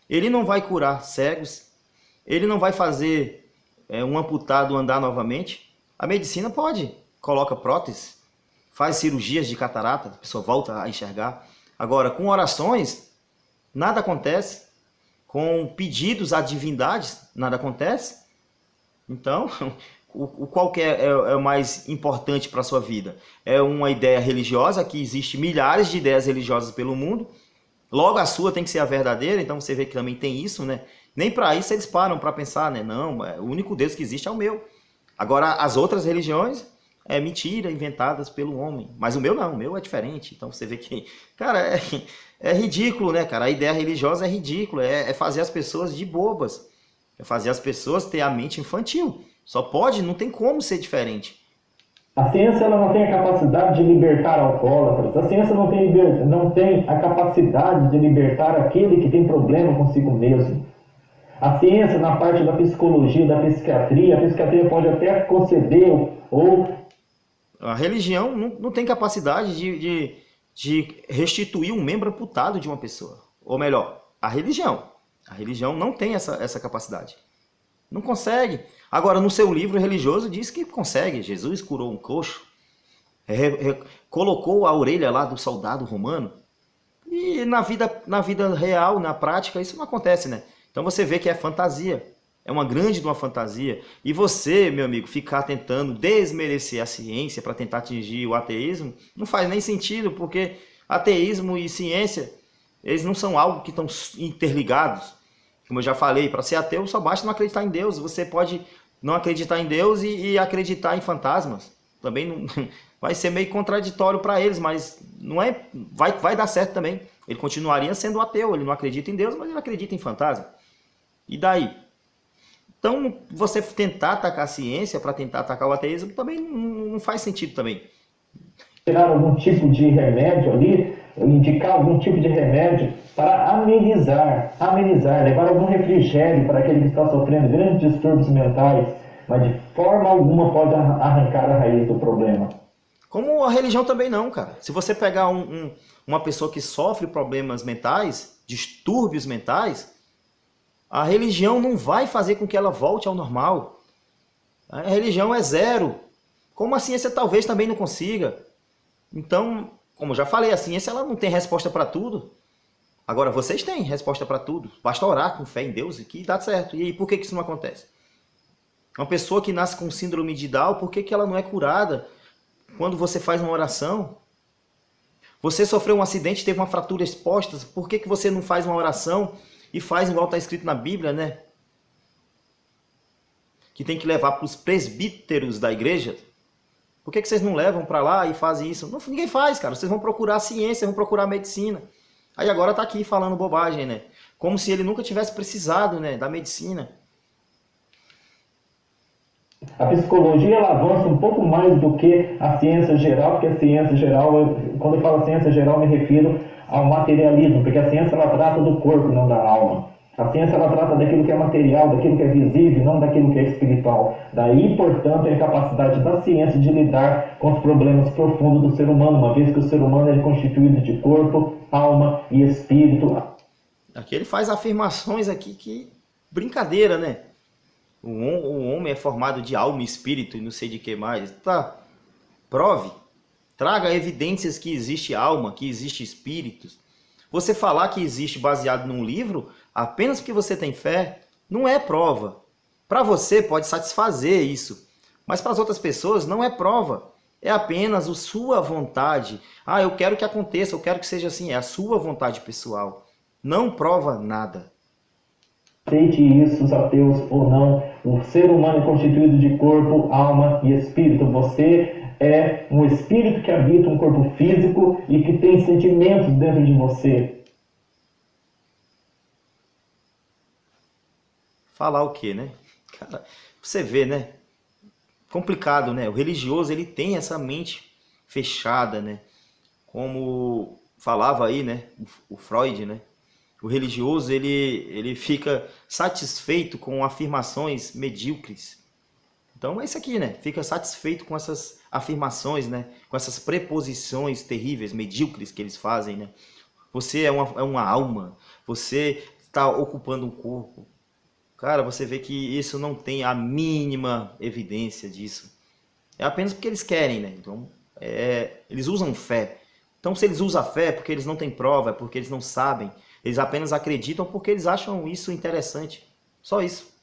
ele não vai curar cegos, ele não vai fazer um amputado andar novamente. A medicina pode, coloca prótese, faz cirurgias de catarata, a pessoa volta a enxergar. Agora, com orações, nada acontece. Com pedidos a divindades, nada acontece. Então, qual que é o mais importante para a sua vida? É uma ideia religiosa, que existe milhares de ideias religiosas pelo mundo. Logo, a sua tem que ser a verdadeira, então você vê que também tem isso, né? Nem para isso eles param para pensar, né? Não, o único Deus que existe é o meu. Agora, as outras religiões é mentira, inventadas pelo homem. Mas o meu não, o meu é diferente. Então você vê que, cara, é ridículo, né, cara? A ideia religiosa é ridícula, é fazer as pessoas de bobas. É fazer as pessoas ter a mente infantil. Só pode, não tem como ser diferente. A ciência ela não tem a capacidade de libertar alcoólatras. A ciência não tem a capacidade de libertar aquele que tem problema consigo mesmo. A ciência, na parte da psicologia, da psiquiatria, a psiquiatria pode até conceder ou... A religião não tem capacidade de restituir um membro amputado de uma pessoa. Ou melhor, a religião não tem essa capacidade. Não consegue. Agora, no seu livro religioso diz que consegue. Jesus curou um coxo, colocou a orelha lá do soldado romano. E na vida real, na prática, isso não acontece, né? Então você vê que é fantasia. É uma grande de uma fantasia. E você, meu amigo, ficar tentando desmerecer a ciência para tentar atingir o ateísmo, não faz nem sentido, porque Ateísmo e ciência, eles não são algo que estão interligados. Como eu já falei, para ser ateu só basta não acreditar em Deus. Você pode não acreditar em Deus e acreditar em fantasmas. Também não, vai ser meio contraditório para eles, mas não é, vai dar certo também. Ele continuaria sendo ateu, ele não acredita em Deus, mas ele acredita em fantasma. E daí? Então, você tentar atacar a ciência para tentar atacar o ateísmo também não faz sentido também. Tirar algum tipo de remédio ali, indicar algum tipo de remédio para amenizar, levar algum refrigério para aquele que está sofrendo grandes distúrbios mentais, mas de forma alguma pode arrancar a raiz do problema. Como a religião também não, cara. Se você pegar uma pessoa que sofre problemas mentais, distúrbios mentais, a religião não vai fazer com que ela volte ao normal. A religião é zero. Como a ciência talvez também não consiga. Então, como eu já falei, a ciência ela não tem resposta para tudo. Agora, vocês têm resposta para tudo. Basta orar com fé em Deus e que dá certo. E aí, por que isso não acontece? Uma pessoa que nasce com síndrome de Down, por que ela não é curada quando você faz uma oração? Você sofreu um acidente, teve uma fratura exposta, por que você não faz uma oração e faz igual está escrito na Bíblia, né? Que tem que levar para os presbíteros da igreja. Por que vocês não levam para lá e fazem isso? Não, ninguém faz, cara. Vocês vão procurar ciência, vão procurar medicina. Aí agora está aqui falando bobagem, né? Como se ele nunca tivesse precisado, né, da medicina. A psicologia ela avança um pouco mais do que a ciência geral, porque a ciência geral, quando eu falo ciência geral, me refiro ao materialismo, porque a ciência ela trata do corpo, não da alma. A ciência ela trata daquilo que é material, daquilo que é visível, não daquilo que é espiritual. Daí, portanto, a incapacidade da ciência de lidar com os problemas profundos do ser humano, uma vez que o ser humano é constituído de corpo, alma e espírito. Aqui ele faz afirmações aqui que brincadeira, né? O homem é formado de alma e espírito e não sei de que mais. Tá, prove. Traga evidências que existe alma, que existe espíritos. Você falar que existe baseado num livro, apenas porque você tem fé, não é prova. Para você pode satisfazer isso, mas para as outras pessoas não é prova. É apenas a sua vontade. Ah, eu quero que aconteça, eu quero que seja assim. É a sua vontade pessoal. Não prova nada. Aceite isso, os ateus ou não, o ser humano é constituído de corpo, alma e espírito. Você é um espírito que habita um corpo físico e que tem sentimentos dentro de você. Falar o quê, né? Cara, você vê, né? Complicado, né? O religioso, ele tem essa mente fechada, né? Como falava aí, né? O Freud, né? O religioso, ele fica satisfeito com afirmações medíocres. Então é isso aqui, né? Fica satisfeito com essas afirmações, né? Com essas preposições terríveis, medíocres que eles fazem, né? Você é uma alma, você está ocupando um corpo. Cara, você vê que isso não tem a mínima evidência disso. É apenas porque eles querem, né? Então, eles usam fé. Então, se eles usam a fé é porque eles não têm prova, é porque eles não sabem. Eles apenas acreditam porque eles acham isso interessante. Só isso.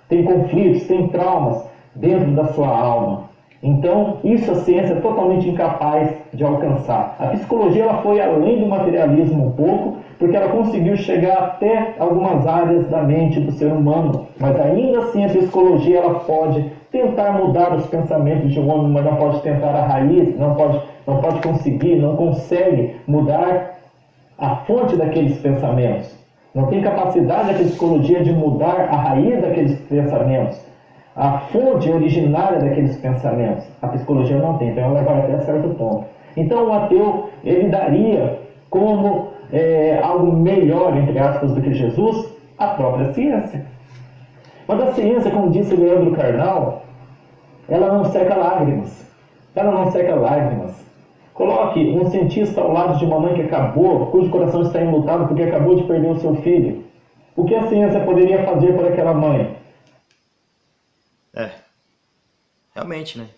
Tem conflitos, tem traumas dentro da sua alma. Então, isso a ciência é totalmente incapaz de alcançar. A psicologia ela foi além do materialismo um pouco, porque ela conseguiu chegar até algumas áreas da mente do ser humano. Mas ainda assim a psicologia ela pode tentar mudar os pensamentos de um homem, mas não pode tentar a raiz, não pode conseguir, não consegue mudar a fonte daqueles pensamentos. Não tem capacidade a psicologia de mudar a raiz daqueles pensamentos, a fonte originária daqueles pensamentos. A psicologia não tem, então ela vai até certo ponto. Então o ateu, ele daria como algo melhor, entre aspas, do que Jesus, a própria ciência. Mas a ciência, como disse Leandro Carnal, ela não seca lágrimas. Ela não seca lágrimas. Coloque um cientista ao lado de uma mãe cujo coração está enlutado porque acabou de perder o seu filho. O que a ciência poderia fazer por aquela mãe? Realmente, né?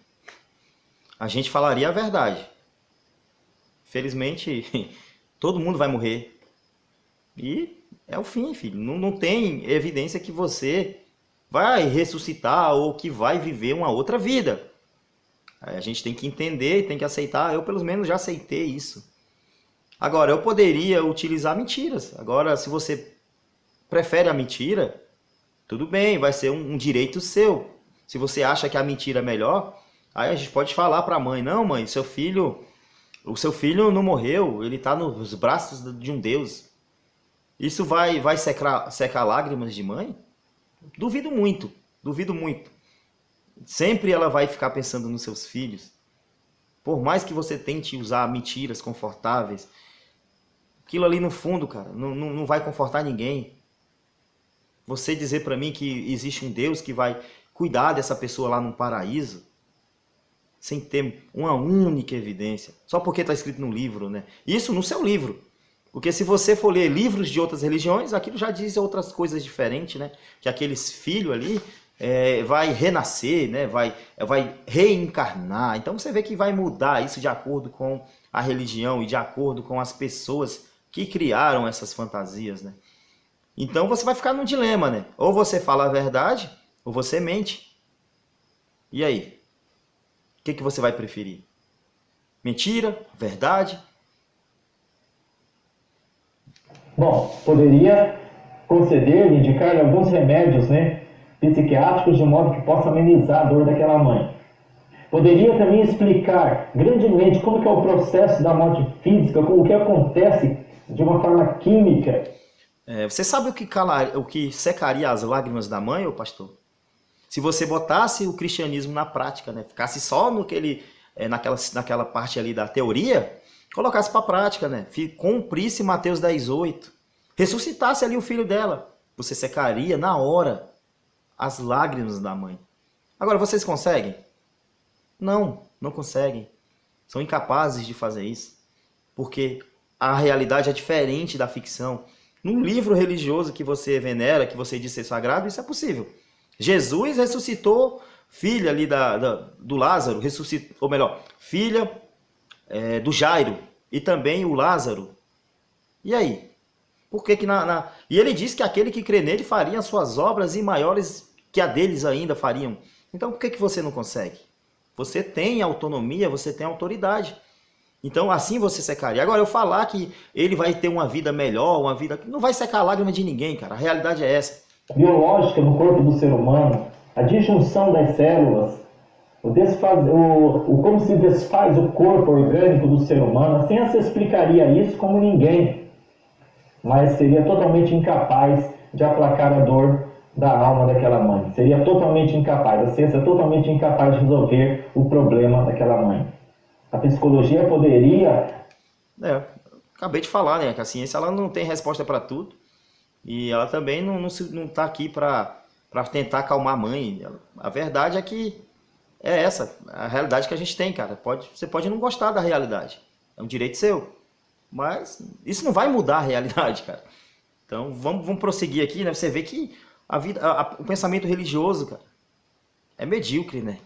A gente falaria a verdade. Felizmente, todo mundo vai morrer. E é o fim, filho. Não tem evidência que você vai ressuscitar ou que vai viver uma outra vida. A gente tem que entender e tem que aceitar. Eu, pelo menos, já aceitei isso. Agora, eu poderia utilizar mentiras. Agora, se você prefere a mentira, tudo bem, vai ser um direito seu. Se você acha que a mentira é melhor, aí a gente pode falar para a mãe, não, mãe, o seu filho não morreu, ele está nos braços de um Deus. Isso vai secar lágrimas de mãe? Duvido muito, duvido muito. Sempre ela vai ficar pensando nos seus filhos. Por mais que você tente usar mentiras confortáveis, aquilo ali no fundo, cara, não vai confortar ninguém. Você dizer para mim que existe um Deus que vai cuidar dessa pessoa lá no paraíso, sem ter uma única evidência, só porque está escrito no livro, né? Isso no seu livro. Porque se você for ler livros de outras religiões, aquilo já diz outras coisas diferentes, né? Que aqueles filhos ali vai renascer, né? Vai reencarnar. Então você vê que vai mudar isso de acordo com a religião e de acordo com as pessoas que criaram essas fantasias, né? Então você vai ficar num dilema, né? Ou você fala a verdade, ou você mente. E aí? O que você vai preferir? Mentira? Verdade? Bom, poderia conceder, indicar alguns remédios, né, psiquiátricos de modo que possa amenizar a dor daquela mãe. Poderia também explicar grandemente como que é o processo da morte física, o que acontece de uma forma química. Você sabe o que secaria as lágrimas da mãe, ô pastor? Se você botasse o cristianismo na prática, né? Ficasse só naquela parte ali da teoria, colocasse para a prática, né? Cumprisse Mateus 10:8, ressuscitasse ali o filho dela, você secaria na hora as lágrimas da mãe. Agora, vocês conseguem? Não conseguem. São incapazes de fazer isso, porque a realidade é diferente da ficção. Num livro religioso que você venera, que você diz ser sagrado, isso é possível. Jesus ressuscitou filha ali do Lázaro, ressuscitou, ou melhor, filha do Jairo e também o Lázaro. E aí? Por que E ele diz que aquele que crê nele faria as suas obras e maiores que a deles ainda fariam. Então por que você não consegue? Você tem autonomia, você tem autoridade. Então assim você secaria. Agora eu falar que ele vai ter uma vida melhor, uma vida... Não vai secar a lágrima de ninguém, cara. A realidade é essa. Biológica no corpo do ser humano, a disjunção das células, como se desfaz o corpo orgânico do ser humano, a ciência explicaria isso como ninguém, mas seria totalmente incapaz de aplacar a dor da alma daquela mãe. Seria totalmente incapaz, a ciência é totalmente incapaz de resolver o problema daquela mãe. A psicologia poderia... Acabei de falar, né, que a ciência ela não tem resposta para tudo. E ela também não está aqui para tentar acalmar a mãe. A verdade é que é essa, a realidade que a gente tem, cara. Você pode não gostar da realidade, é um direito seu. Mas isso não vai mudar a realidade, cara. Então vamos prosseguir aqui, né? Você vê que o pensamento religioso, cara, é medíocre, né?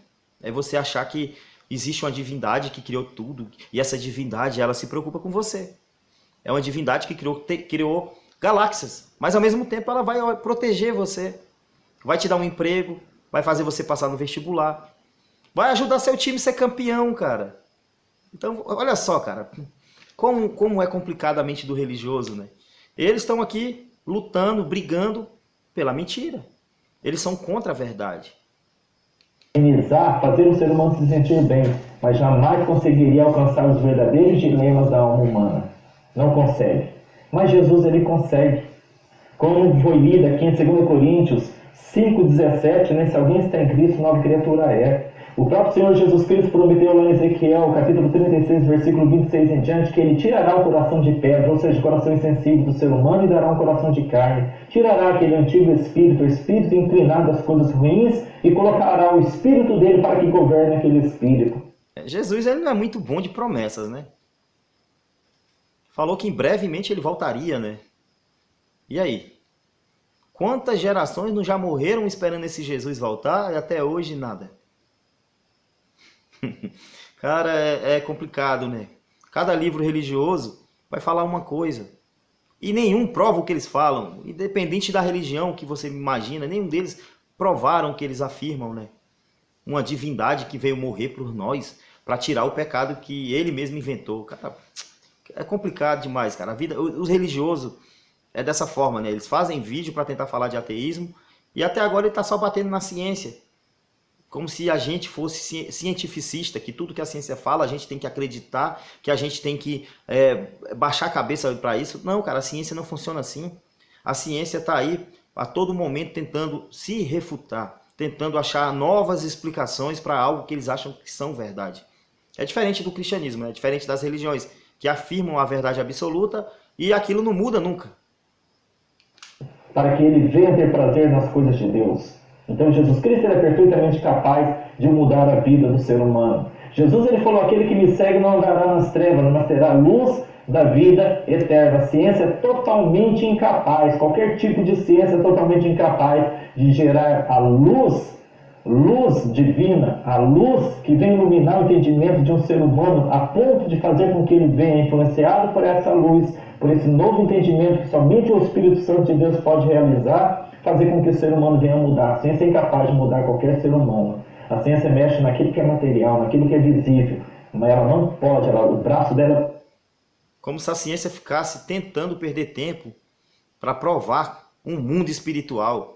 É você achar que existe uma divindade que criou tudo e essa divindade ela se preocupa com você. É uma divindade que criou galáxias, mas ao mesmo tempo ela vai proteger você, vai te dar um emprego, vai fazer você passar no vestibular, vai ajudar seu time a ser campeão, cara. Então, olha só, cara, como é complicada a mente do religioso, né? Eles estão aqui lutando, brigando pela mentira. Eles são contra a verdade. Fazer o ser humano se sentir bem, mas jamais conseguiria alcançar os verdadeiros dilemas da alma humana. Não consegue. Mas Jesus, ele consegue. Como foi lido aqui em 2 Coríntios 5,17, né? Se alguém está em Cristo, nova criatura é. O próprio Senhor Jesus Cristo prometeu lá em Ezequiel, capítulo 36, versículo 26 em diante, que ele tirará o coração de pedra, ou seja, o coração insensível do ser humano, e dará um coração de carne. Tirará aquele antigo espírito, o espírito inclinado às coisas ruins, e colocará o espírito dele para que governe aquele espírito. Jesus, ele não é muito bom de promessas, né? Falou que em brevemente ele voltaria, né? E aí? Quantas gerações não já morreram esperando esse Jesus voltar e até hoje nada? Cara, é complicado, né? Cada livro religioso vai falar uma coisa. E nenhum prova o que eles falam. Independente da religião que você imagina, nenhum deles provaram o que eles afirmam, né? Uma divindade que veio morrer por nós para tirar o pecado que ele mesmo inventou. Cara, É complicado demais, cara. A vida, os religiosos é dessa forma, né? Eles fazem vídeo para tentar falar de ateísmo e até agora ele está só batendo na ciência. Como se a gente fosse cientificista, que tudo que a ciência fala a gente tem que acreditar, que a gente tem que baixar a cabeça para isso. Não, cara, a ciência não funciona assim. A ciência está aí a todo momento tentando se refutar, tentando achar novas explicações para algo que eles acham que são verdade. É diferente do cristianismo, é diferente das religiões, que afirmam a verdade absoluta e aquilo não muda nunca. Para que ele venha ter prazer nas coisas de Deus. Então Jesus Cristo é perfeitamente capaz de mudar a vida do ser humano. Jesus ele falou, aquele que me segue não andará nas trevas, mas terá luz da vida eterna. A ciência é totalmente incapaz, qualquer tipo de ciência é totalmente incapaz de gerar a luz divina, a luz que vem iluminar o entendimento de um ser humano a ponto de fazer com que ele venha influenciado por essa luz, por esse novo entendimento que somente o Espírito Santo de Deus pode realizar, fazer com que o ser humano venha mudar. A ciência é incapaz de mudar qualquer ser humano. A ciência mexe naquilo que é material, naquilo que é visível, mas ela não pode, o braço dela... Como se a ciência ficasse tentando perder tempo para provar um mundo espiritual.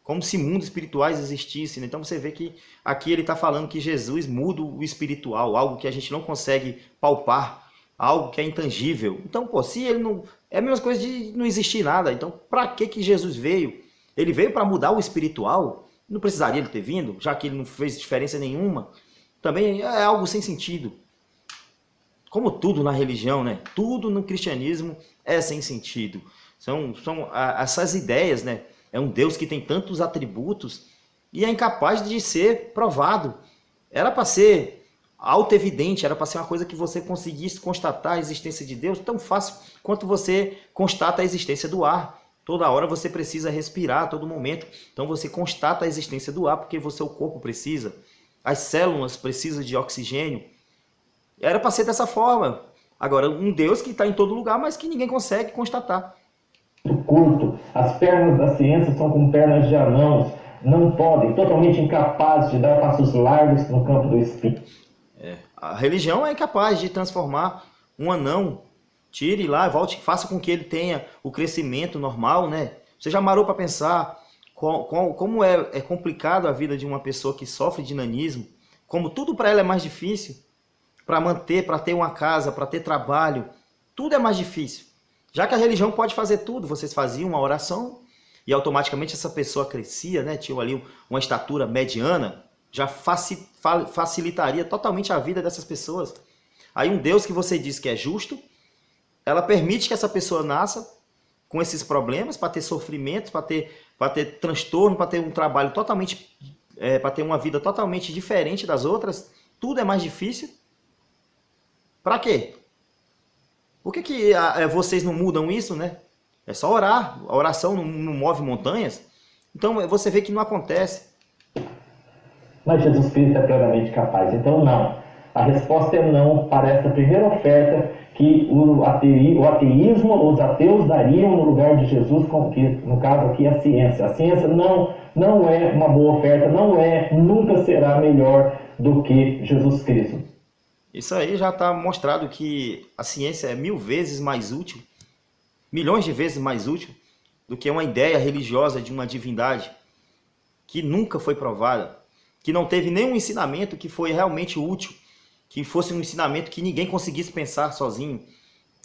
Como se mundos espirituais existissem. Então você vê que aqui ele está falando que Jesus muda o espiritual, algo que a gente não consegue palpar, algo que é intangível. Então, pô, se ele não... É a mesma coisa de não existir nada. Então, para que Jesus veio? Ele veio para mudar o espiritual? Não precisaria ele ter vindo, já que ele não fez diferença nenhuma. Também é algo sem sentido. Como tudo na religião, né? Tudo no cristianismo é sem sentido. São essas ideias, né? É um Deus que tem tantos atributos e é incapaz de ser provado. Era para ser auto-evidente, era para ser uma coisa que você conseguisse constatar a existência de Deus tão fácil quanto você constata a existência do ar. Toda hora você precisa respirar, a todo momento. Então você constata a existência do ar porque o seu corpo precisa. As células precisam de oxigênio. Era para ser dessa forma. Agora, um Deus que está em todo lugar, mas que ninguém consegue constatar. Curto, as pernas da ciência são como pernas de anãos, não podem, totalmente incapazes de dar passos largos no campo do espírito. A religião é incapaz de transformar um anão, tire lá, volte, faça com que ele tenha o crescimento normal, né? Você já parou para pensar como é complicado a vida de uma pessoa que sofre de nanismo, como tudo para ela é mais difícil, para manter, para ter uma casa, para ter trabalho, tudo é mais difícil. Já que a religião pode fazer tudo, vocês faziam uma oração e automaticamente essa pessoa crescia, né? Tinha ali uma estatura mediana, já facilitaria totalmente a vida dessas pessoas. Aí um Deus que você diz que é justo, ela permite que essa pessoa nasça com esses problemas, para ter sofrimentos, para ter transtorno, para ter um trabalho totalmente, para ter uma vida totalmente diferente das outras, tudo é mais difícil. Para quê? Por que vocês não mudam isso, né? É só orar. A oração não move montanhas. Então você vê que não acontece. Mas Jesus Cristo é plenamente capaz. Então não. A resposta é não para essa primeira oferta que o ateísmo, os ateus dariam no lugar de Jesus, que no caso aqui é a ciência. A ciência não é uma boa oferta, nunca será melhor do que Jesus Cristo. Isso aí já está mostrado que a ciência é 1000 vezes mais útil, milhões de vezes mais útil, do que uma ideia religiosa de uma divindade que nunca foi provada, que não teve nenhum ensinamento que foi realmente útil, que fosse um ensinamento que ninguém conseguisse pensar sozinho.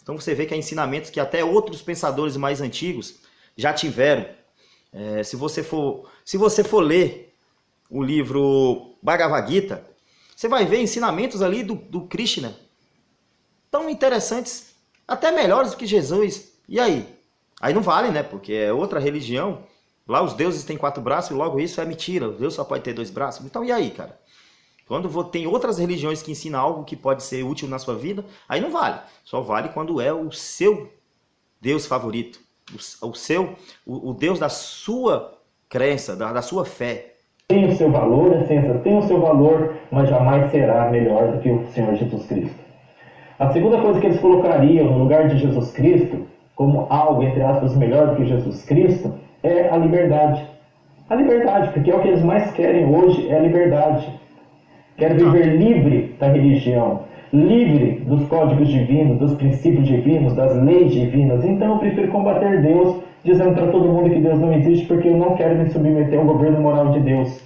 Então você vê que há ensinamentos que até outros pensadores mais antigos já tiveram. Se você for ler o livro Bhagavad Gita, você vai ver ensinamentos ali do Krishna, tão interessantes, até melhores do que Jesus. E aí? Aí não vale, né? Porque é outra religião. Lá os deuses têm 4 braços e logo isso é mentira. O Deus só pode ter 2 braços. Então e aí, cara? Quando tem outras religiões que ensinam algo que pode ser útil na sua vida, aí não vale. Só vale quando é o seu Deus favorito. O Deus da sua crença, da sua fé. Tem o seu valor, a ciência tem o seu valor, mas jamais será melhor do que o Senhor Jesus Cristo. A segunda coisa que eles colocariam no lugar de Jesus Cristo, como algo, entre aspas, melhor do que Jesus Cristo, é a liberdade. A liberdade, porque é o que eles mais querem hoje, é a liberdade. Querem viver livre da religião. livre dos códigos divinos, dos princípios divinos, das leis divinas. Então eu prefiro combater Deus, dizendo para todo mundo que Deus não existe, porque eu não quero me submeter ao governo moral de Deus.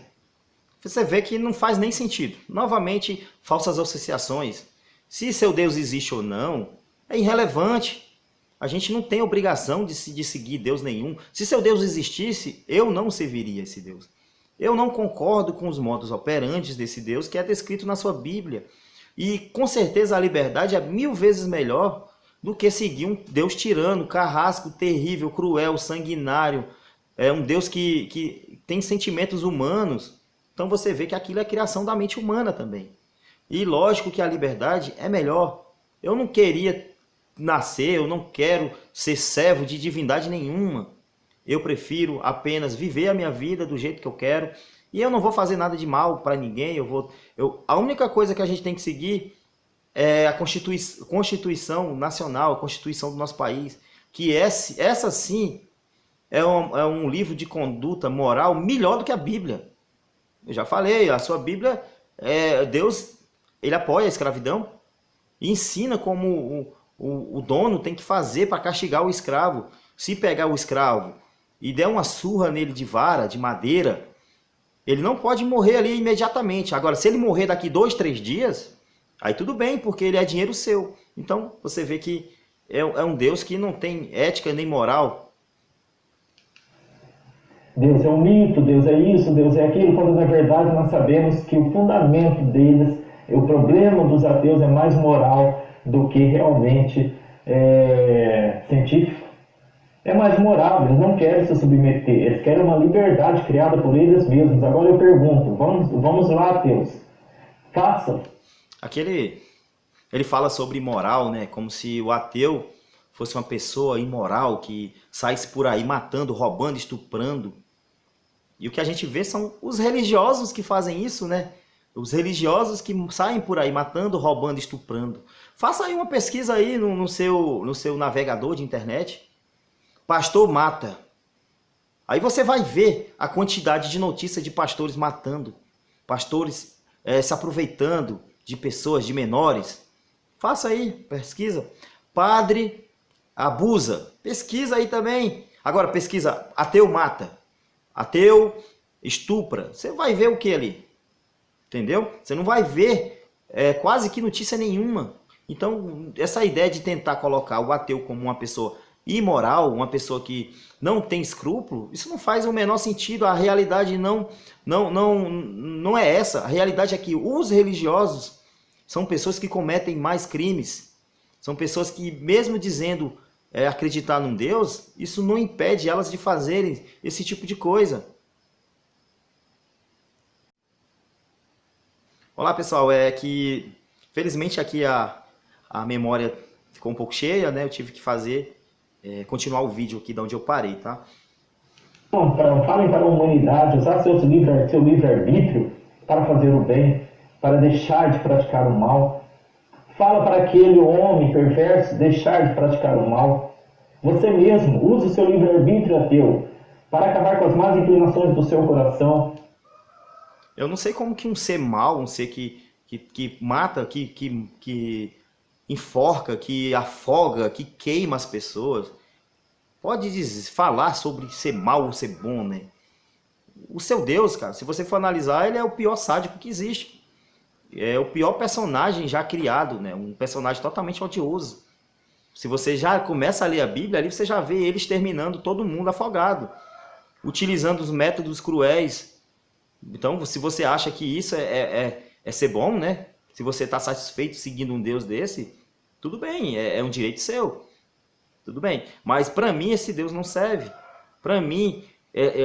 Você vê que não faz nem sentido. Novamente, falsas associações. Se seu Deus existe ou não, é irrelevante. A gente não tem obrigação de seguir Deus nenhum. Se seu Deus existisse, eu não serviria esse Deus. Eu não concordo com os modos operantes desse Deus que é descrito na sua Bíblia. E com certeza a liberdade é 1000 vezes melhor do que seguir um Deus tirano, carrasco, terrível, cruel, sanguinário. É um Deus que tem sentimentos humanos. Então você vê que aquilo é criação da mente humana também. E lógico que a liberdade é melhor. Eu não queria nascer, eu não quero ser servo de divindade nenhuma. Eu prefiro apenas viver a minha vida do jeito que eu quero. E eu não vou fazer nada de mal para ninguém. A única coisa que a gente tem que seguir é a Constituição Nacional, a Constituição do nosso país. Que essa sim é um livro de conduta moral melhor do que a Bíblia. Eu já falei, a sua Bíblia, Deus, ele apoia a escravidão e ensina como o dono tem que fazer para castigar o escravo. Se pegar o escravo e der uma surra nele de vara, de madeira, ele não pode morrer ali imediatamente. Agora, se ele morrer daqui 2, 3 dias, aí tudo bem, porque ele é dinheiro seu. Então, você vê que é um Deus que não tem ética nem moral. Deus é um mito, Deus é isso, Deus é aquilo, quando na verdade nós sabemos que o fundamento deles, o problema dos ateus é mais moral do que realmente científico. É mais moral, eles não querem se submeter, eles querem uma liberdade criada por eles mesmos. Agora eu pergunto, vamos lá, ateus, façam. Ele fala sobre moral, né? Como se o ateu fosse uma pessoa imoral que saísse por aí matando, roubando, estuprando. E o que a gente vê são os religiosos que fazem isso, né? Os religiosos que saem por aí matando, roubando, estuprando. Faça aí uma pesquisa aí no seu navegador de internet. Pastor mata. Aí você vai ver a quantidade de notícias de pastores matando. Pastores se aproveitando de pessoas, de menores. Faça aí, pesquisa. Padre abusa. Pesquisa aí também. Agora pesquisa, ateu mata. Ateu estupra. Você vai ver o que ali? Entendeu? Você não vai ver quase que notícia nenhuma. Então, essa ideia de tentar colocar o ateu como uma pessoa imoral, uma pessoa que não tem escrúpulo, isso não faz o menor sentido. A realidade não é essa. A realidade é que os religiosos são pessoas que cometem mais crimes. São pessoas que, mesmo dizendo acreditar num Deus, isso não impede elas de fazerem esse tipo de coisa. Olá, pessoal. Que felizmente aqui a memória ficou um pouco cheia, né? Eu tive que continuar o vídeo aqui de onde eu parei, tá? Falem para a humanidade usar seu livre-arbítrio para fazer o bem, para deixar de praticar o mal. Fala para aquele homem perverso deixar de praticar o mal. Você mesmo, use o seu livre-arbítrio ateu para acabar com as más inclinações do seu coração. Eu não sei como que um ser mau, um ser que mata, que enforca, que afoga, que queima as pessoas, pode falar sobre ser mau ou ser bom, né? O seu Deus, cara, se você for analisar, ele é o pior sádico que existe. É o pior personagem já criado, né? Um personagem totalmente odioso. Se você já começa a ler a Bíblia, ali você já vê ele exterminando todo mundo afogado, utilizando os métodos cruéis. Então, se você acha que isso é ser bom, né? Se você está satisfeito seguindo um Deus desse, tudo bem, é um direito seu. Tudo bem. Mas para mim esse Deus não serve. Para mim,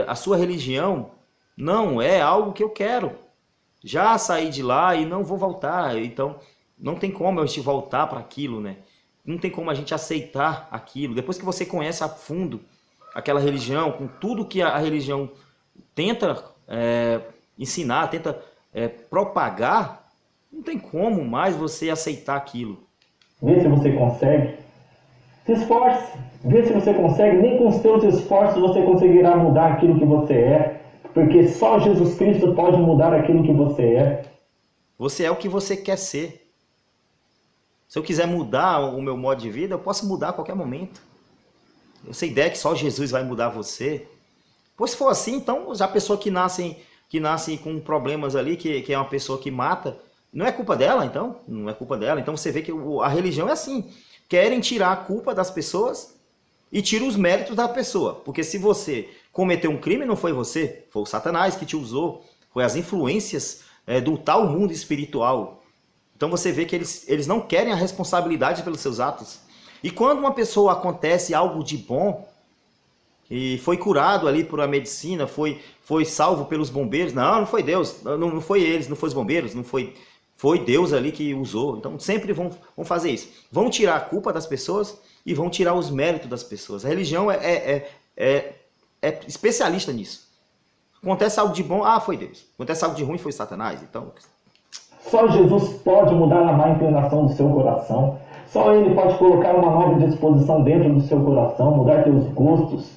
a sua religião não é algo que eu quero. Já saí de lá e não vou voltar. Então, não tem como a gente voltar para aquilo, né? Não tem como a gente aceitar aquilo. Depois que você conhece a fundo aquela religião, com tudo que a religião tenta ensinar, tenta propagar, não tem como mais você aceitar aquilo. Vê se você consegue. Se esforce. Vê se você consegue. Nem com os seus esforços você conseguirá mudar aquilo que você é. Porque só Jesus Cristo pode mudar aquilo que você é. Você é o que você quer ser. Se eu quiser mudar o meu modo de vida, eu posso mudar a qualquer momento. Essa ideia que só Jesus vai mudar você. Pois se for assim, então já a pessoa que nasce com problemas ali, que é uma pessoa que mata, não é culpa dela, então? Não é culpa dela. Então você vê que a religião é assim. Querem tirar a culpa das pessoas e tiram os méritos da pessoa. Porque se você cometeu um crime, não foi você, foi o Satanás que te usou, foi as influências do tal mundo espiritual. Então você vê que eles não querem a responsabilidade pelos seus atos. E quando uma pessoa acontece algo de bom, e foi curado ali por a medicina, foi salvo pelos bombeiros, não foi Deus, não foi eles, não foi os bombeiros, não foi Deus ali que usou. Então sempre vão fazer isso. Vão tirar a culpa das pessoas e vão tirar os méritos das pessoas. A religião é especialista nisso. Acontece algo de bom, foi Deus. Acontece algo de ruim, foi Satanás. Então... Só Jesus pode mudar a má inclinação do seu coração. Só Ele pode colocar uma nova disposição dentro do seu coração, mudar teus gostos,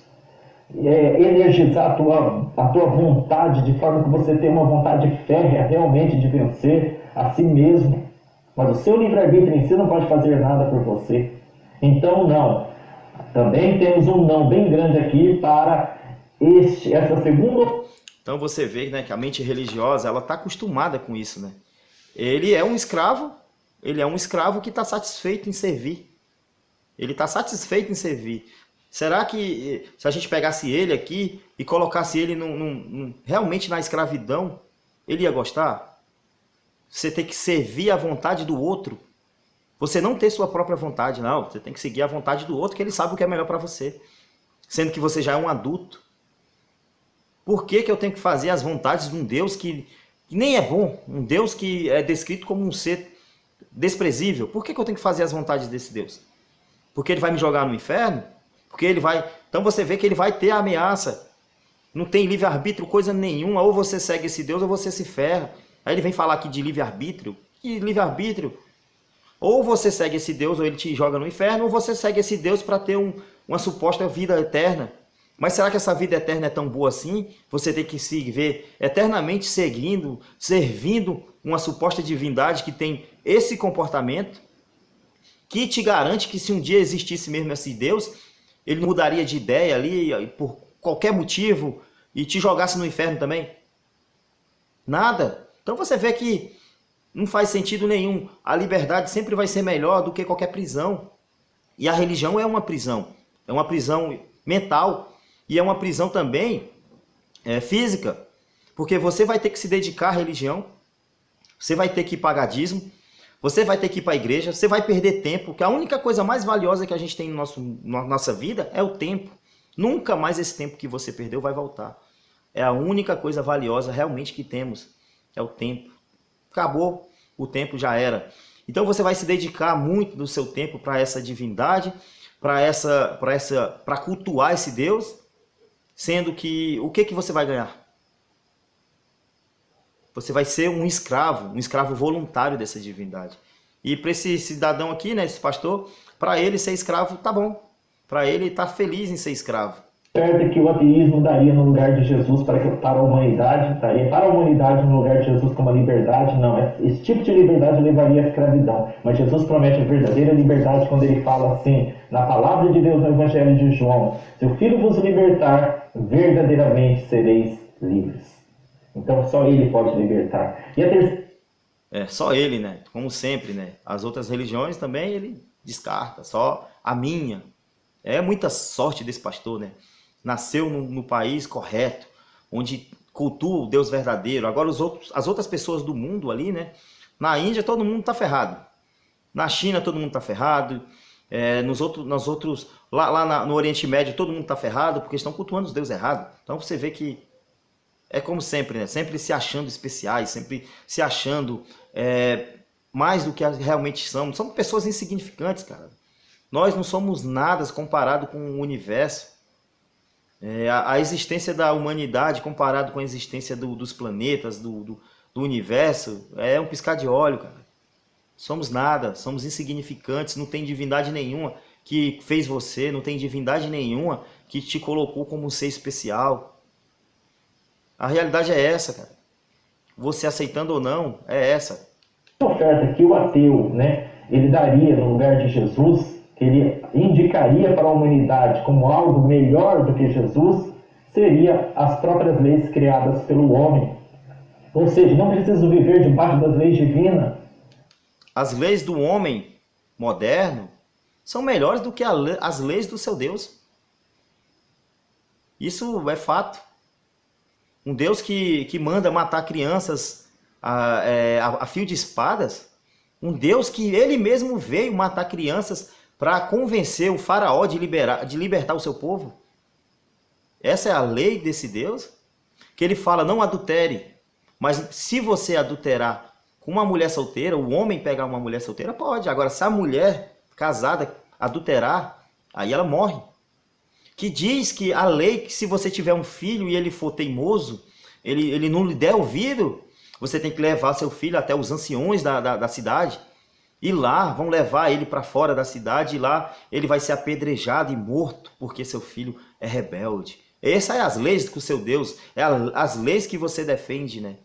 energizar a tua vontade, de forma que você tenha uma vontade férrea realmente de vencer a si mesmo. Mas o seu livre-arbítrio em si não pode fazer nada por você. Então, não. Também temos um não bem grande aqui para essa segunda... Então você vê, né, que a mente religiosa ela está acostumada com isso, né? Ele é um escravo que está satisfeito em servir. Ele está satisfeito em servir. Será que se a gente pegasse ele aqui e colocasse ele realmente na escravidão, ele ia gostar? Você tem que servir a vontade do outro. Você não ter sua própria vontade, não. Você tem que seguir a vontade do outro, que ele sabe o que é melhor para você. Sendo que você já é um adulto. Por que eu tenho que fazer as vontades de um Deus que nem é bom? Um Deus que é descrito como um ser desprezível. Por que eu tenho que fazer as vontades desse Deus? Porque ele vai me jogar no inferno? Porque ele vai... Então você vê que ele vai ter a ameaça. Não tem livre-arbítrio, coisa nenhuma. Ou você segue esse Deus ou você se ferra. Aí ele vem falar aqui de livre-arbítrio. Que livre-arbítrio? Ou você segue esse Deus ou ele te joga no inferno, ou você segue esse Deus para ter uma suposta vida eterna. Mas será que essa vida eterna é tão boa assim? Você tem que se ver eternamente servindo uma suposta divindade que tem esse comportamento, que te garante que se um dia existisse mesmo esse Deus, ele mudaria de ideia ali por qualquer motivo e te jogasse no inferno também? Nada. Então você vê que não faz sentido nenhum. A liberdade sempre vai ser melhor do que qualquer prisão. E a religião é uma prisão. É uma prisão mental. E é uma prisão também física. Porque você vai ter que se dedicar à religião. Você vai ter que ir pagar dízimo. Você vai ter que ir para a igreja. Você vai perder tempo. Porque a única coisa mais valiosa que a gente tem na nossa vida é o tempo. Nunca mais esse tempo que você perdeu vai voltar. É a única coisa valiosa realmente que temos. É o tempo. Acabou, o tempo já era. Então você vai se dedicar muito do seu tempo para essa divindade, para cultuar esse Deus, sendo que o que você vai ganhar? Você vai ser um escravo voluntário dessa divindade. E para esse cidadão aqui, né, esse pastor, para ele ser escravo tá bom. Para ele estar feliz em ser escravo. Certo que o ateísmo daria no lugar de Jesus para a humanidade, daria para a humanidade no lugar de Jesus como a liberdade, não, esse tipo de liberdade levaria à escravidão, mas Jesus promete a verdadeira liberdade quando ele fala assim, na palavra de Deus no Evangelho de João, se o Filho vos libertar, verdadeiramente sereis livres. Então só ele pode libertar. E a terceira... Só ele, né, como sempre, né, as outras religiões também ele descarta, só a minha. É muita sorte desse pastor, né? Nasceu no país correto, onde cultua o Deus verdadeiro. Agora as outras pessoas do mundo ali, né? Na Índia todo mundo está ferrado. Na China todo mundo está ferrado. Lá no Oriente Médio todo mundo está ferrado porque estão cultuando os deuses errados. Então você vê que é como sempre, né? Sempre se achando especiais, sempre se achando mais do que realmente somos. Somos pessoas insignificantes, cara. Nós não somos nada comparado com o universo. A existência da humanidade comparado com a existência dos planetas, do universo, é um piscar de olho, cara. Somos nada, somos insignificantes, não tem divindade nenhuma que fez você, não tem divindade nenhuma que te colocou como um ser especial. A realidade é essa, cara. Você aceitando ou não, é essa. A oferta que o ateu, né, ele daria no lugar de Jesus, que ele indicaria para a humanidade como algo melhor do que Jesus, seria as próprias leis criadas pelo homem. Ou seja, não preciso viver debaixo das leis divinas. As leis do homem moderno são melhores do que as leis do seu Deus. Isso é fato. Um Deus que manda matar crianças a fio de espadas. Um Deus que ele mesmo veio matar crianças para convencer o faraó de libertar o seu povo. Essa é a lei desse Deus. Que ele fala, não adultere. Mas se você adulterar com uma mulher solteira, o homem pegar uma mulher solteira, pode. Agora, se a mulher casada adulterar, aí ela morre. Que diz que a lei, que se você tiver um filho e ele for teimoso, ele não lhe der ouvido, você tem que levar seu filho até os anciões da cidade. E lá vão levar ele para fora da cidade e lá ele vai ser apedrejado e morto porque seu filho é rebelde. Essas são as leis com o seu Deus, as leis que você defende, né?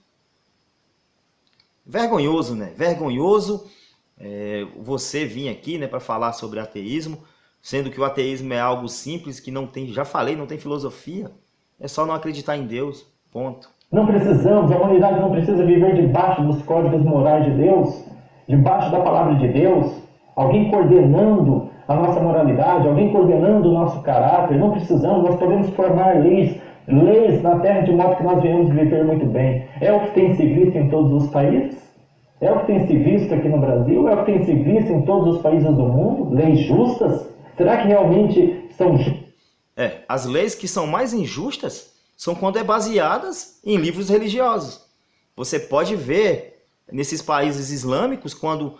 Vergonhoso, né? Vergonhoso você vir aqui, né, para falar sobre ateísmo, sendo que o ateísmo é algo simples, que não tem, já falei, não tem filosofia. É só não acreditar em Deus, ponto. Não precisamos, a humanidade não precisa viver debaixo dos códigos morais de Deus, debaixo da palavra de Deus, alguém coordenando a nossa moralidade, alguém coordenando o nosso caráter. Não precisamos, nós podemos formar leis na terra de modo que nós venhamos viver muito bem. É o que tem se visto em todos os países? É o que tem se visto aqui no Brasil? É o que tem se visto em todos os países do mundo? Leis justas? Será que realmente são justas? As leis que são mais injustas são quando é baseadas em livros religiosos. Você pode ver nesses países islâmicos, quando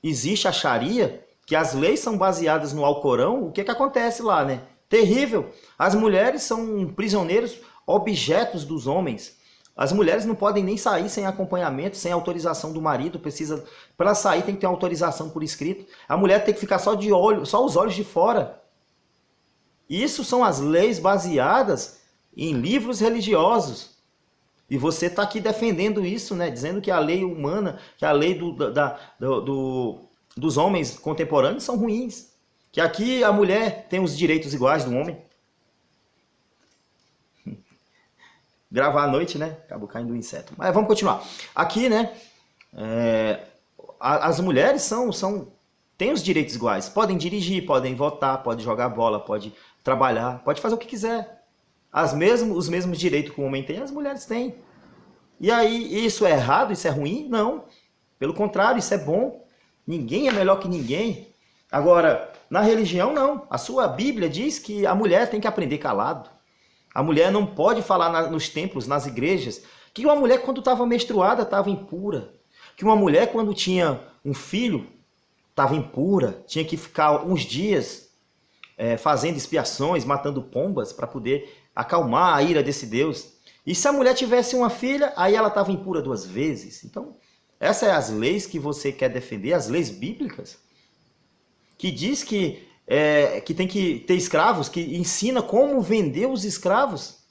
existe a Sharia, que as leis são baseadas no Alcorão, o que acontece lá, né? Terrível. As mulheres são prisioneiros, objetos dos homens. As mulheres não podem nem sair sem acompanhamento, sem autorização do marido. Para sair tem que ter uma autorização por escrito. A mulher tem que ficar só os olhos de fora. Isso são as leis baseadas em livros religiosos. E você está aqui defendendo isso, né? Dizendo que a lei humana, que a lei dos homens contemporâneos são ruins. Que aqui a mulher tem os direitos iguais do homem. Gravar à noite, né? Acabou caindo um inseto. Mas vamos continuar. Aqui, né? As mulheres têm os direitos iguais. Podem dirigir, podem votar, podem jogar bola, podem trabalhar, pode fazer o que quiser. Os mesmos direitos que o homem tem, as mulheres têm. E aí, isso é errado? Isso é ruim? Não. Pelo contrário, isso é bom. Ninguém é melhor que ninguém. Agora, na religião, não. A sua Bíblia diz que a mulher tem que aprender calado. A mulher não pode falar nos templos, nas igrejas, que uma mulher, quando estava menstruada, estava impura. Que uma mulher, quando tinha um filho, estava impura. Tinha que ficar uns dias fazendo expiações, matando pombas, para poder acalmar a ira desse Deus. E se a mulher tivesse uma filha, aí ela estava impura 2 vezes. Então, essas são as leis que você quer defender, as leis bíblicas, que diz que tem que ter escravos, que ensina como vender os escravos,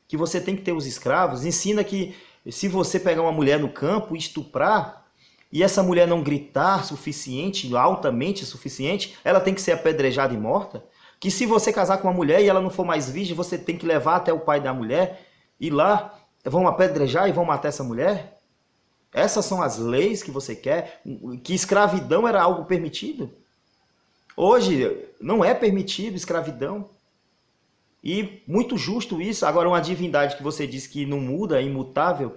que você tem que ter os escravos, ensina que se você pegar uma mulher no campo e estuprar, e essa mulher não gritar suficiente, altamente suficiente, ela tem que ser apedrejada e morta, que se você casar com uma mulher e ela não for mais virgem, você tem que levar até o pai da mulher, e lá vão apedrejar e vão matar essa mulher? Essas são as leis que você quer? Que escravidão era algo permitido? Hoje não é permitido escravidão. E muito justo isso. Agora, uma divindade que você diz que não muda, é imutável,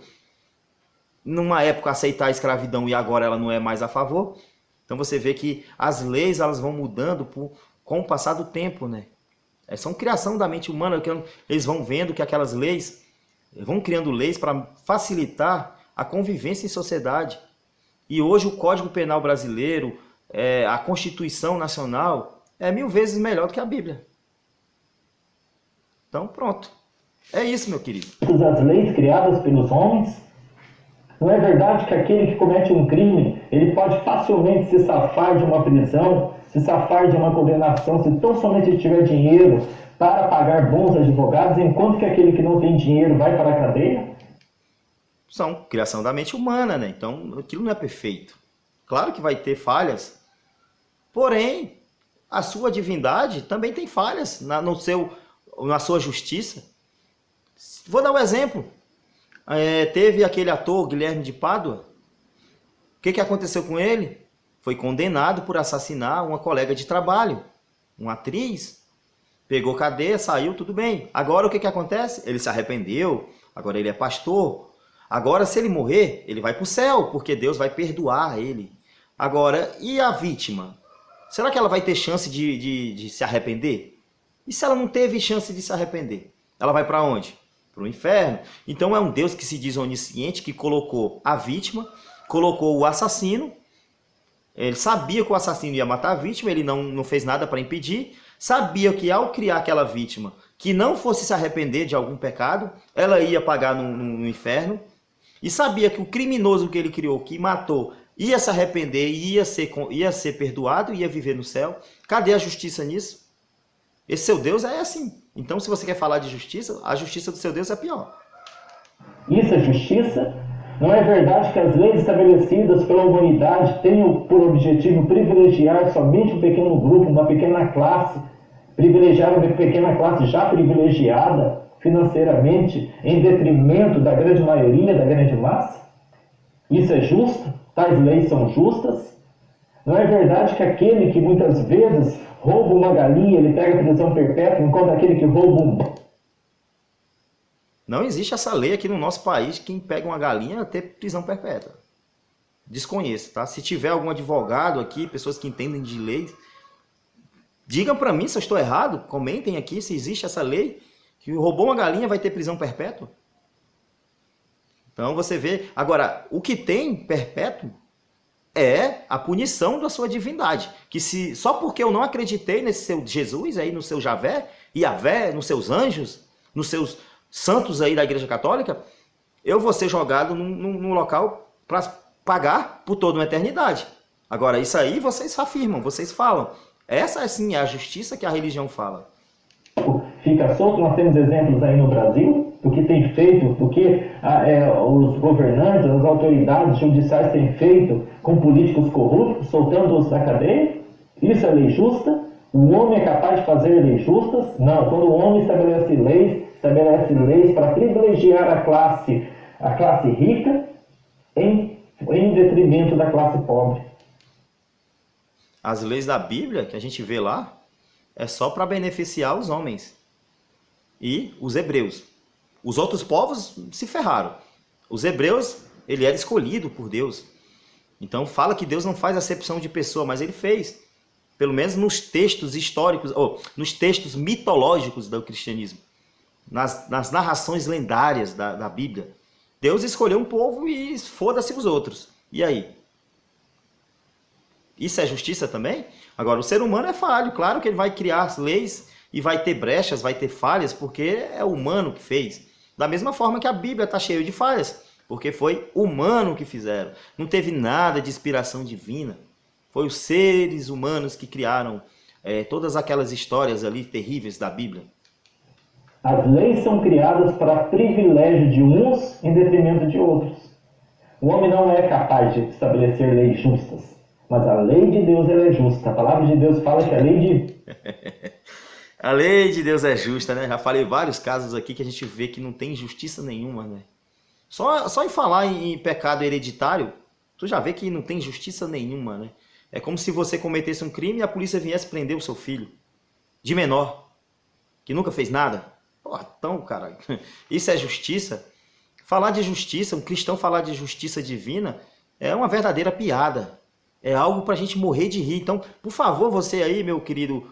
numa época aceitar a escravidão e agora ela não é mais a favor. Então você vê que as leis elas vão mudando com o passar do tempo, né? São criação da mente humana, que eles vão vendo que aquelas leis vão criando leis para facilitar a convivência em sociedade. E hoje o Código Penal brasileiro, a Constituição Nacional, é 1000 vezes melhor do que a Bíblia. Então, pronto. É isso, meu querido. As leis criadas pelos homens, não é verdade que aquele que comete um crime, ele pode facilmente se safar de uma prisão, se safar de uma condenação, se tão somente ele tiver dinheiro para pagar bons advogados, enquanto que aquele que não tem dinheiro vai para a cadeia? São criação da mente humana, né? Então, aquilo não é perfeito. Claro que vai ter falhas. Porém, a sua divindade também tem falhas na sua justiça. Vou dar um exemplo. Teve aquele ator, Guilherme de Pádua. O que aconteceu com ele? Foi condenado por assassinar uma colega de trabalho, uma atriz. Pegou cadeia, saiu, tudo bem. Agora o que acontece? Ele se arrependeu, agora ele é pastor. Agora, se ele morrer, ele vai para o céu, porque Deus vai perdoar ele. Agora, e a vítima? Será que ela vai ter chance de se arrepender? E se ela não teve chance de se arrepender? Ela vai para onde? Para o inferno. Então é um Deus que se diz onisciente, que colocou a vítima, colocou o assassino. Ele sabia que o assassino ia matar a vítima, ele não fez nada para impedir. Sabia que ao criar aquela vítima, que não fosse se arrepender de algum pecado, ela ia pagar no inferno. E sabia que o criminoso que ele criou, que matou, ia se arrepender, ia ser perdoado, ia viver no céu. Cadê a justiça nisso? Esse seu Deus é assim. Então, se você quer falar de justiça, a justiça do seu Deus é pior. Isso é justiça? Não é verdade que as leis estabelecidas pela humanidade tenham por objetivo privilegiar somente um pequeno grupo, uma pequena classe, privilegiar uma pequena classe já privilegiada financeiramente, em detrimento da grande maioria, da grande massa? Isso é justo? Tais leis são justas? Não é verdade que aquele que muitas vezes rouba uma galinha, ele pega prisão perpétua, enquanto aquele que rouba um... Não existe essa lei aqui no nosso país, quem pega uma galinha ter prisão perpétua. Desconheço, tá? Se tiver algum advogado aqui, pessoas que entendem de leis, digam para mim se eu estou errado, comentem aqui se existe essa lei, que roubou uma galinha vai ter prisão perpétua. Então você vê... Agora, o que tem perpétuo é a punição da sua divindade. Que só porque eu não acreditei nesse seu Jesus, aí no seu Javé, Iavé, nos seus anjos, nos seus santos aí da Igreja Católica, eu vou ser jogado num local para pagar por toda uma eternidade. Agora, isso aí vocês afirmam, vocês falam. Essa, sim, é a justiça que a religião fala. Fica solto, nós temos exemplos aí no Brasil, do que tem feito, do que os governantes, as autoridades judiciais têm feito com políticos corruptos, soltando-os da cadeia. Isso é lei justa? O homem é capaz de fazer leis justas? Não, quando o homem estabelece leis para privilegiar a classe rica em detrimento da classe pobre. As leis da Bíblia, que a gente vê lá, é só para beneficiar os homens e os hebreus. Os outros povos se ferraram. Os hebreus, ele era escolhido por Deus. Então fala que Deus não faz acepção de pessoa, mas ele fez. Pelo menos nos textos históricos, ou nos textos mitológicos do cristianismo. Nas narrações lendárias da Bíblia. Deus escolheu um povo e foda-se os outros. E aí? Isso é justiça também? Agora, o ser humano é falho. Claro que ele vai criar as leis e vai ter brechas, vai ter falhas, porque é o humano que fez. Da mesma forma que a Bíblia está cheia de falhas, porque foi humano que fizeram. Não teve nada de inspiração divina. Foi os seres humanos que criaram todas aquelas histórias ali terríveis da Bíblia. As leis são criadas para privilégio de uns em detrimento de outros. O homem não é capaz de estabelecer leis justas, mas a lei de Deus ela é justa. A palavra de Deus fala que a lei de... A lei de Deus é justa, né? Já falei vários casos aqui que a gente vê que não tem justiça nenhuma, né? Só em falar em pecado hereditário, tu já vê que não tem justiça nenhuma, né? É como se você cometesse um crime e a polícia viesse prender o seu filho, de menor, que nunca fez nada. Pô, então, cara, isso é justiça? Falar de justiça, um cristão falar de justiça divina, é uma verdadeira piada. É algo pra gente morrer de rir. Então, por favor, você aí, meu querido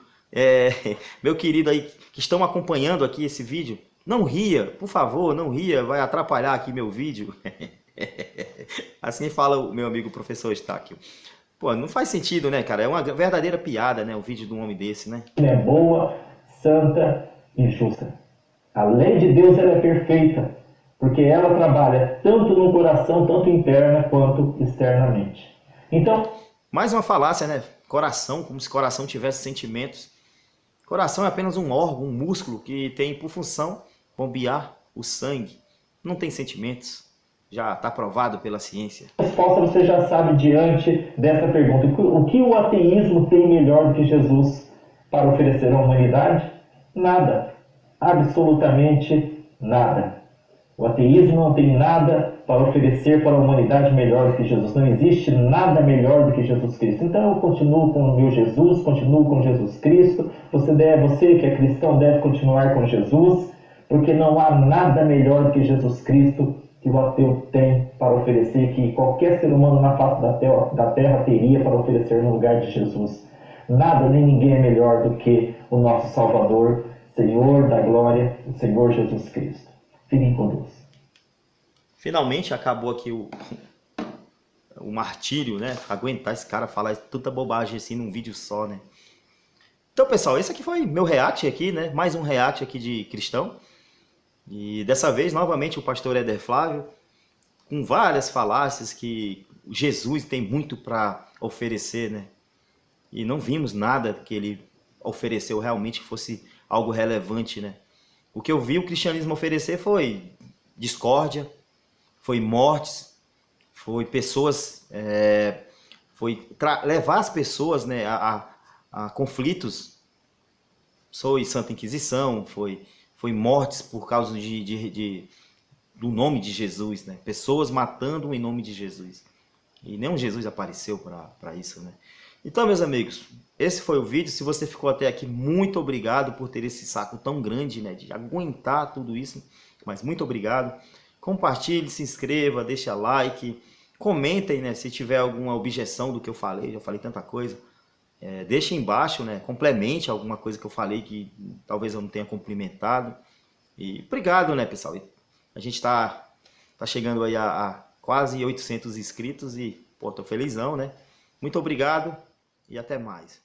aí, que estão acompanhando aqui esse vídeo, não ria, por favor, não ria, vai atrapalhar aqui meu vídeo. Assim fala o meu amigo professor Estáquio. Pô, não faz sentido, né, cara? É uma verdadeira piada, né, o vídeo de um homem desse, né? É boa, santa e justa. A lei de Deus ela é perfeita, porque ela trabalha tanto no coração, tanto interna quanto externamente. Então, mais uma falácia, né? Coração, como se coração tivesse sentimentos. Coração é apenas um órgão, um músculo que tem por função bombear o sangue. Não tem sentimentos. já está provado pela ciência? A resposta você já sabe diante dessa pergunta. O que o ateísmo tem melhor do que Jesus para oferecer à humanidade? Nada. Absolutamente nada. O ateísmo não tem nada para oferecer para a humanidade melhor do que Jesus. Não existe nada melhor do que Jesus Cristo. Então eu continuo com o meu Jesus, continuo com Jesus Cristo. Você que é cristão deve continuar com Jesus, porque não há nada melhor do que Jesus Cristo que o ateu tem para oferecer, que qualquer ser humano na face da terra teria para oferecer no lugar de Jesus. Nada nem ninguém é melhor do que o nosso Salvador, Senhor da glória, o Senhor Jesus Cristo. Fiquem com Deus. Finalmente acabou aqui o martírio, né? Aguentar esse cara falar tanta bobagem assim num vídeo só, né? Então, pessoal, esse aqui foi meu react aqui, né? Mais um react aqui de cristão. E dessa vez, novamente, o pastor Éder Flávio, com várias falácias que Jesus tem muito para oferecer, né? E não vimos nada que ele ofereceu realmente que fosse algo relevante, né? O que eu vi o cristianismo oferecer foi discórdia, foi mortes, foi pessoas, levar as pessoas, né, a conflitos. Foi Santa Inquisição, foi mortes por causa do nome de Jesus, né? Pessoas matando em nome de Jesus. E nenhum Jesus apareceu para isso, né? Então, meus amigos, esse foi o vídeo. Se você ficou até aqui, muito obrigado por ter esse saco tão grande, né, de aguentar tudo isso. Mas muito obrigado. Compartilhe, se inscreva, deixa like, comentem, né, se tiver alguma objeção do que eu falei. Já falei tanta coisa. Deixe embaixo, né, complemente alguma coisa que eu falei que talvez eu não tenha complementado. E obrigado, né, pessoal. A gente tá chegando aí a quase 800 inscritos e, pô, tô felizão, né? Muito obrigado e até mais.